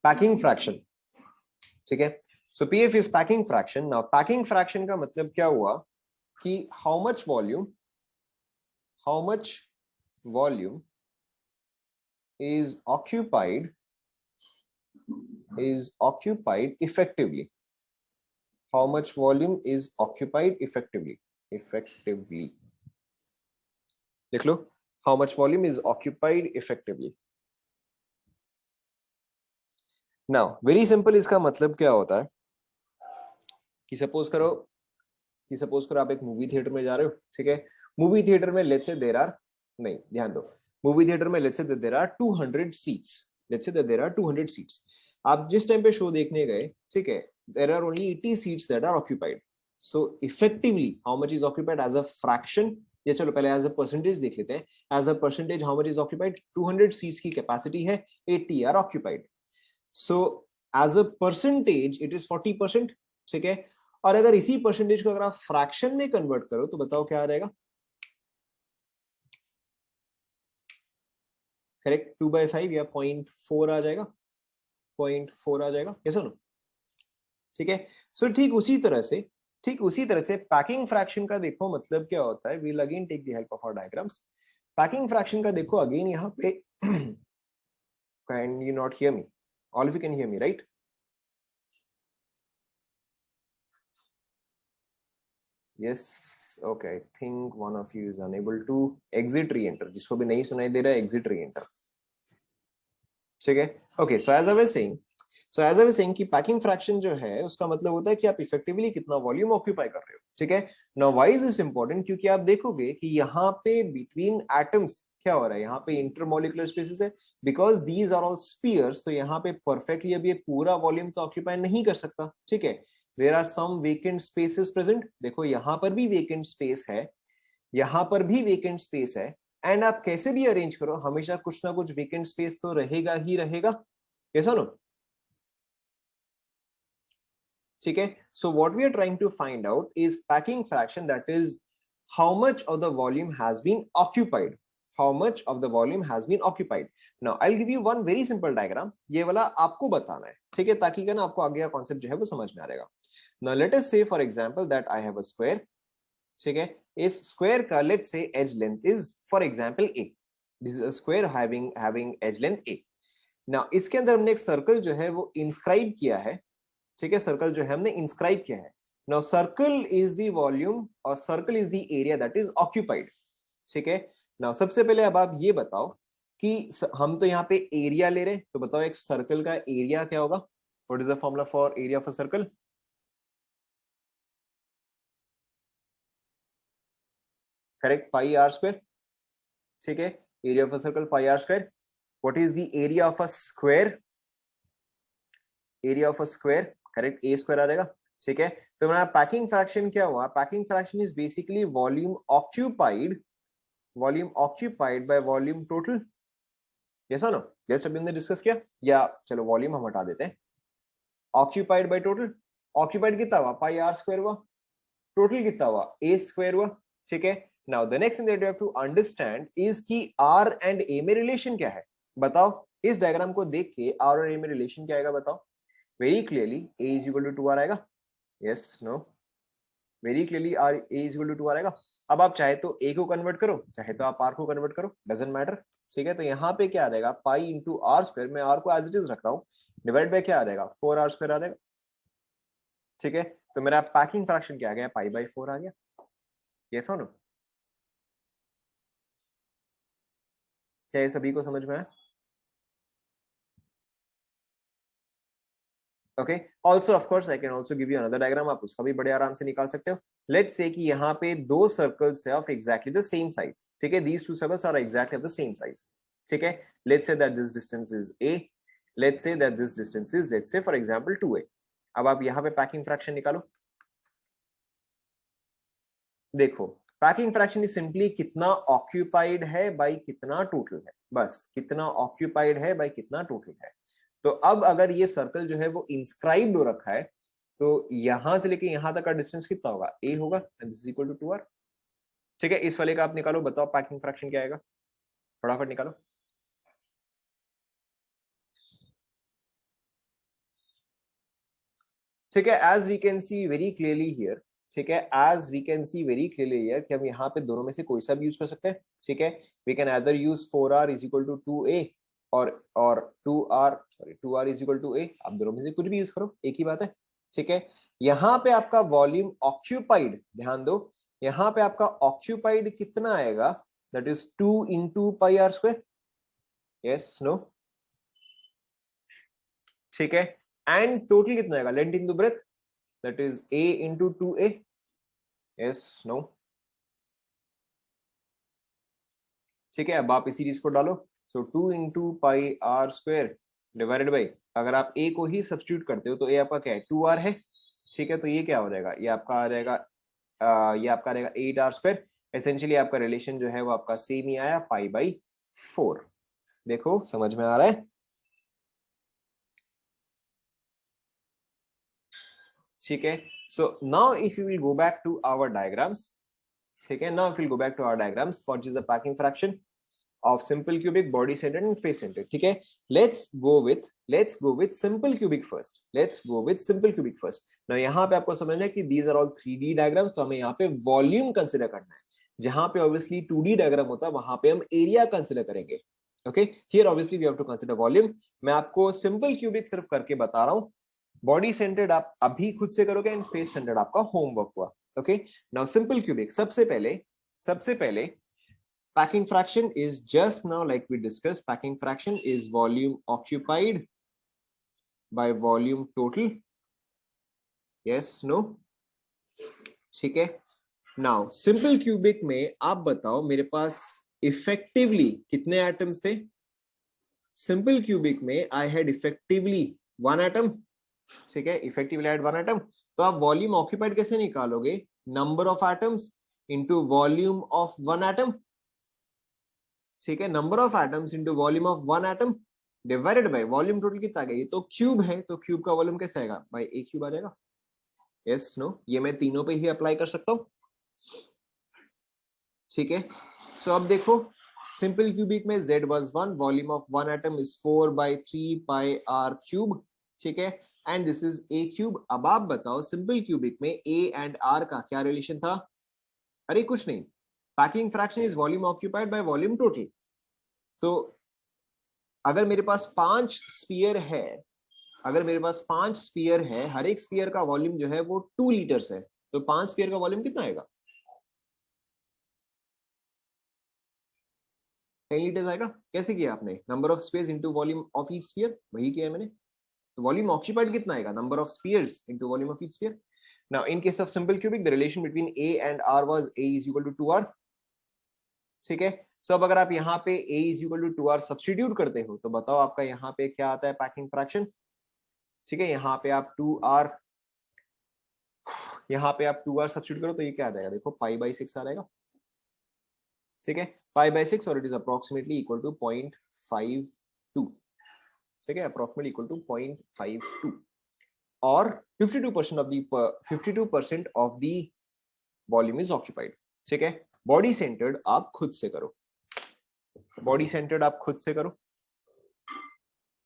पैकिंग फ्रैक्शन, ठीक है। So PF is packing fraction. Now packing fraction का मतलब क्या हुआ कि how much volume is occupied effectively. How much volume is occupied effectively? लिख लो, how much volume is occupied effectively. Now very simple, इसका मतलब क्या होता है कि सपोज करो आप एक मूवी थिएटर में जा रहे हो, ठीक है। मूवी थिएटर में लेट्स से देयर आर, नहीं ध्यान दो, मूवी थिएटर में let's say there are 200 seats, let's say there are 200 seats. आप जिस टाइम पे शो देखने गए, ठीक है, there are only 80 seats that are occupied. So effectively how much is occupied as a fraction, ये चलो पहले एज अ परसेंटेज देख लेते हैं। As a percentage how much is occupied, 200 seats की कैपेसिटी है, 80 are occupied, so as a percentage it is 40%, ठीक है। और अगर इसी परसेंटेज को अगर आप फ्रैक्शन में कन्वर्ट करो तो बताओ क्या आ जाएगा? करेक्ट, 2/5 या 0.4 आ जाएगा, 0.4 आ जाएगा, कैसे सुनो, ठीक है। सो ठीक उसी तरह से पैकिंग फ्रैक्शन का देखो मतलब क्या होता है। We'll again take the help of our diagrams. Packing fraction का देखो अगेन यहाँ पे can you not hear me? All of you can hear me right? Yes, okay, I think one of you is unable to exit re-enter, जिसको भी नहीं सुनाई दे रहा है exit re-enter, ठीक है। Okay, so as I was saying, so as I was saying कि packing fraction जो है उसका मतलब होता है कि आप इफेक्टिवली कितना वॉल्यूम ऑक्यूपाई कर रहे हो, ठीक है। Now why is this important, क्योंकि आप देखोगे कि यहाँ पे बिटवीन एटम्स क्या हो रहा है, यहाँ पे इंटरमॉलिक्यूलर स्पेसेस है, because these are all spheres, तो यहाँ पे परफेक्टली अब ये पूरा वॉल्यूम तो ऑक्यूपाई नहीं कर सकता, ठीक है। There are some vacant spaces present, देखो यहाँ पर भी वेकेंट स्पेस है, यहाँ पर भी वेकेंट स्पेस है, एंड आप कैसे भी अरेंज करो हमेशा कुछ ना कुछ वेकेंट स्पेस तो रहेगा ही रहेगा, कैसा नो, ठीक है। So what we are trying to find out is packing fraction, that is how much of the volume has been occupied, how much of the volume has been occupied. Now I will give you one very simple diagram, ये वाला आपको बताना है, ठीक है, ताकि क्या ना आपको आगे का कॉन्सेप्ट जो है वो समझ में आ जाएगा। Now let us say for example that I have a square, ठीक है, इस स्क्वायर का let's say edge length is for example a, this is a square having edge length a। Now इसके अंदर हमने एक सर्कल जो है वो इंस्क्राइब किया है, ठीक है, सर्कल जो है हमने इंस्क्राइब किया है। Now circle is the volume और circle is the area that is occupied, ठीक है। नाउ सबसे पहले अब आप ये बताओ कि हम तो यहाँ पे एरिया ले रहे हैं, तो बताओ एक सर्कल का एरिया क्या होगा, what is the formula for area of a circle, correct, pi are square, ठीक है, area of a circle pi are square. What is the area of a square, area of a square, correct, A square आ जाएगा, ठीक है। तो मेरा packing fraction क्या हुआ, packing fraction is basically volume occupied by volume total, yes no, just अभी हमने डिस्कस किया, या चलो वॉल्यूम हम हटा देते हैं, ऑक्यूपाइड बाय टोटल, ऑक्यूपाइड कितना हुआ पाई आर स्क्वायर हुआ, टोटल कितना हुआ ए स्क्वायर हुआ, ठीक है। Now the next thing that you have to understand is कि आर एंड ए में रिलेशन क्या है, बताओ, इस डायग्राम को देख के आर और ए में रिलेशन क्या आएगा बताओ, very clearly A is equal to 2 R आएगा, yes no, very clearly R A is equal to 2 R आएगा। अब आप चाहे तो ए को कन्वर्ट करो, चाहे तो आप आर को कन्वर्ट करो, डजंट मैटर, ठीक है। तो यहाँ पे क्या आ जाएगा पाई इंटू आर स्क्वायर, मैं आर को एज इट इज रख रहा हूँ, डिवाइड बाय क्या आ जाएगा 4 आर स्क्वायर आ जाएगा, ठीक है। तो मेरा पैकिंग फ्रैक्शन क्या आ गया, पाई बाय 4 आ गया, यस और नो, क्या ये सभी को समझ में आया? Okay, also of course I can also give you another diagram, आप उसका भी बड़े आराम से निकाल सकते हो। लेट्स से कि यहाँ पे दो सर्कल्स है of exactly the same size, ठीक है, these two circles are exactly of the same size, ठीक है। Let's say that this distance is a, let's say that this distance is, let's say for example 2a। अब आप यहाँ पे packing fraction निकालो, देखो पैकिंग फ्रैक्शन इज सिंपली कितना occupied है बाई कितना टोटल है, बस कितना ऑक्यूपाइड है बाई कितना टोटल है। तो अब अगर ये सर्कल जो है वो इंस्क्राइब्ड हो रखा है, तो यहां से लेके यहां तक का डिस्टेंस कितना होगा, a होगा, and this is equal to 2r, ठीक है। इस वाले का आप निकालो, बताओ पैकिंग फ्रैक्शन क्या आएगा, फटाफट निकालो, ठीक है। As we can see very clearly here, ठीक है, as we can see very clearly here कि हम यहाँ पे दोनों में से कोई सा भी यूज कर सकते हैं, ठीक है। We can either use 4r is equal to 2a और 2r is equal to a, आप दोनों में से कुछ भी यूज करो, एक ही बात है, ठीक है। यहाँ पे आपका वॉल्यूम ऑक्यूपाइड, ध्यान दो, यहाँ पे आपका ऑक्यूपाइड कितना आएगा, that is 2 into pi are square, yes no, ठीक है। एंड टोटल कितना आएगा, length into breadth, that is a into 2a, yes no, ठीक है। अब आप इसी चीज को डालो, so 2 into pi are square divided by, अगर आप a को ही सब्स्टिट्यूट करते हो तो a आपका क्या है 2r है, ठीक है। तो ये क्या हो जाएगा, ये आपका आ जाएगा ये आपका रहेगा 8r स्क्वायर, एसेंशियली आपका रिलेशन जो है वो आपका सेम ही आया पाई बाई 4, देखो समझ में आ रहा है, ठीक है। So now if you will go back to our diagrams, ठीक है, now if you will go back to our diagrams for is the packing fraction of simple cubic, body centered and face centered, ठीक है। let's go with simple cubic first, let's go with simple cubic first। now यहाँ पे आपको समझना है कि these are all 3D diagrams, तो हमें यहाँ पे वॉल्यूम कंसिडर करना है, जहां पे ऑब्वियसली 2D डायग्राम होता है वहां पे हम एरिया कंसिडर करेंगे, okay. Here obviously we have to consider volume, मैं आपको सिंपल क्यूबिक सिर्फ करके बता रहा हूँ, बॉडी सेंटर्ड आप अभी खुद से करोगे एंड फेस सेंटर्ड आपका होमवर्क हुआ, ओके। नाउ सिंपल क्यूबिक, सबसे पहले packing fraction is just now like we discussed, packing fraction is volume occupied by volume total, yes no, ठीक है। नाउ सिंपल क्यूबिक में आप बताओ मेरे पास इफेक्टिवली कितने एटम्स थे? सिंपल क्यूबिक में I had effectively one atom, ठीक है, इफेक्टिवली हैड वन एटम। तो आप वॉल्यूम ऑक्यूपाइड कैसे निकालोगे? Number of atoms into volume of one atom, ठीक है, number of atoms into volume of one atom divided by volume total कितना आ गया? ये तो क्यूब है, तो क्यूब का वॉल्यूम कैसे आएगा? बाय ए क्यूब आ जाएगा, यस नो, ये मैं तीनों पे ही अप्लाई कर सकता हूं, ठीक है। सो अब देखो सिंपल क्यूबिक में z was 1, volume of one atom is 4/3 pi r cube, ठीक है, and this is a cube. अब आप बताओ सिंपल क्यूबिक में a एंड r का क्या रिलेशन था? अरे कुछ नहीं, packing fraction is volume occupied by volume total. तो अगर मेरे पास 5 स्फीयर है, अगर मेरे पास 5 स्फीयर है, हर एक स्फीयर का वॉल्यूम जो है वो 2 लीटर्स है, तो 5 स्फीयर का वॉल्यूम कितना आएगा? 10 लीटर्स आएगा। कैसे किया आपने? Number of space into volume of each sphere, वही किया है मैंने। तो वॉल्यूम ऑक्यूपाइड कितना आएगा? Number of spheres into volume of each sphere. Now in case of simple cubic the relation between a and r was a is equal to 2r, ठीक है। सो अब अगर आप यहाँ पे a is equal to 2r substitute करते हो तो बताओ आपका यहाँ पे क्या आता है? पैकिंग फ्रैक्शन, ठीक है। यहाँ पे आप 2r, यहाँ पे आप 2r सब्स्टिट्यूट करो तो ये क्या आ जाएगा? देखो π/6 आ जाएगा, ठीक है, π/6 और it is approximately equal to 0.52, ठीक है, अप्रोक्सीमेटली इक्वल टू 0.52 और 52% of the 52% of the volume is occupied, ठीक है। बॉडी सेंटर्ड आप खुद से करो, बॉडी सेंटर्ड आप खुद से करो,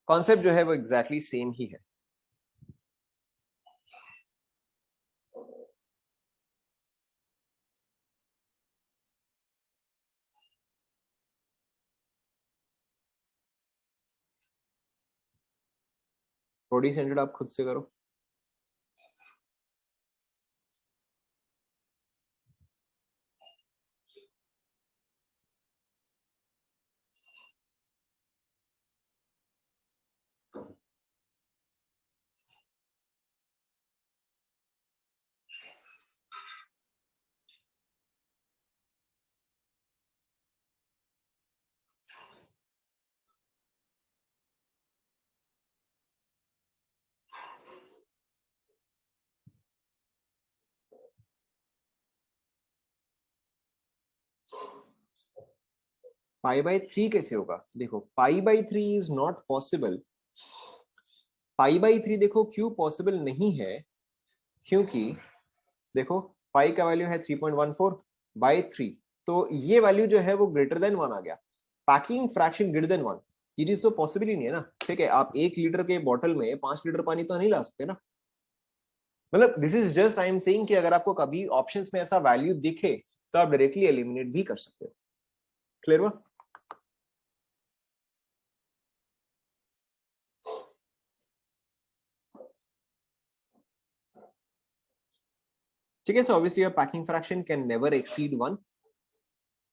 कॉन्सेप्ट जो है वो एग्जैक्टली सेम ही है। बॉडी सेंटर्ड आप खुद से करो। π/3 कैसे होगा? देखो π/3 इज नॉट पॉसिबल। π/3 देखो क्यों पॉसिबल नहीं है? क्योंकि देखो पाई का वैल्यू है 3.14/3, तो ये वैल्यू जो है वो ग्रेटर देन 1 आ गया। पैकिंग फ्रैक्शन ग्रेटर देन 1, ये चीज तो पॉसिबल ही नहीं है ना, ठीक है। आप 1 लीटर के बॉटल में 5 लीटर पानी तो नहीं ला सकते ना। मतलब this is just I am saying कि अगर आपको कभी ऑप्शंस में ऐसा वैल्यू दिखे तो आप डायरेक्टली एलिमिनेट भी कर सकते हो। क्लियर हुआ? ठीक है। So obviously your packing fraction can never exceed 1।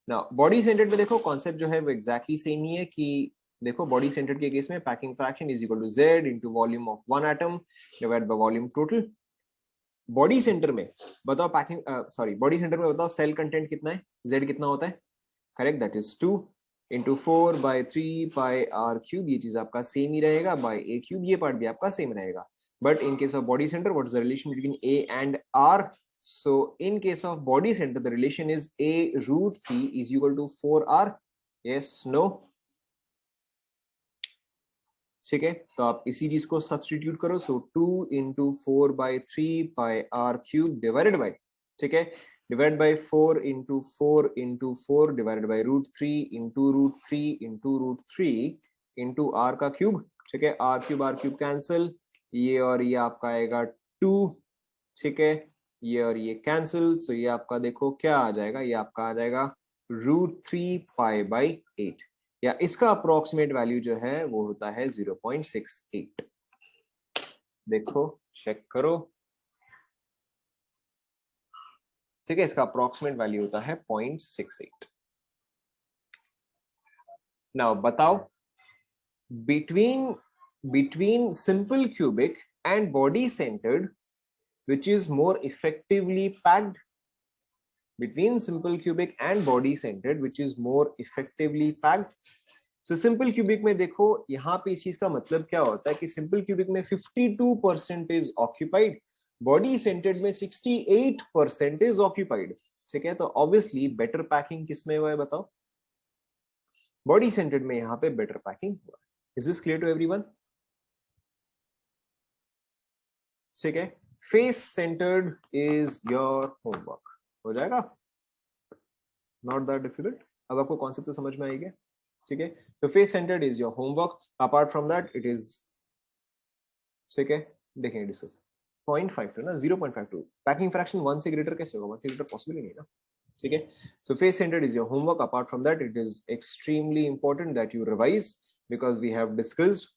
Now body centred में देखो कॉन्सेप्ट जो है वो एग्जैक्टली सेम ही है कि देखो बॉडी सेंटर्ड के केस में packing fraction is equal to z into volume of one atom divide by volume total. Body centre में बताओ पैकिंग सॉरी बॉडी सेंटर में बताओ सेल कंटेंट कितना है? z कितना होता है? Correct, that is 2 into 4/3 pi r cube. ये चीज आपका सेम ही रहेगा, बाय a क्यूब, ये पार्ट भी आपका सेम रहेगा। But in case of body centre what is the relation between a and r? So in case of body center, the relation is a√3 is equal to 4r. Yes, no? ठीक है, तो आप इसी चीज को substitute करो। सो 2 into 4/3 pi r cube divided by, ठीक है, divide by 4 into 4 into 4 divided by √3 into √3 into √3 into r का क्यूब, ठीक है। r क्यूब कैंसिल, ये और ये आपका आएगा 2, ठीक है, ये और ये कैंसिल। सो ये आपका देखो क्या आ जाएगा? ये आपका आ जाएगा √3 π/8, या इसका अप्रोक्सीमेट वैल्यू जो है वो होता है 0.68। देखो चेक करो, ठीक है, इसका अप्रोक्सीमेट वैल्यू होता है 0.68। नाउ बताओ between between simple cubic and body centered, which is more effectively packed? Between simple cubic and body centered, which is more effectively packed? So simple cubic में देखो यहाँ पे इस चीज का मतलब क्या होता है कि simple cubic में 52% is occupied, body centered में 68% is occupied. ठीक है, तो obviously better packing किसमें हुआ है बताओ? Body centered में यहाँ पे better packing हुआ है. Is this clear to everyone? ठीक है, face centered is your homework. हो जाएगा? Not that difficult. अब आपको कॉन्सेप्ट तो समझ में आएगा? ठीक है, तो face centered is your homework. Apart from that, it is, ठीक है, देखेंगे डिस्कस. 0.52 ना, 0.52. पैकिंग फ्रैक्शन 1 से ग्रेटर कैसे होगा? 1 से ग्रेटर पॉसिबल ही नहीं ना. ठीक है, so face centered is your homework. Apart from that, it is extremely important that you revise because we have discussed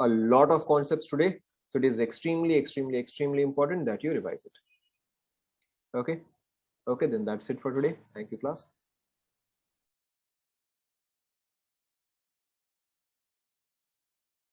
a lot of concepts today. So it is extremely important that you revise it. Okay, then that's it for today. Thank you, class.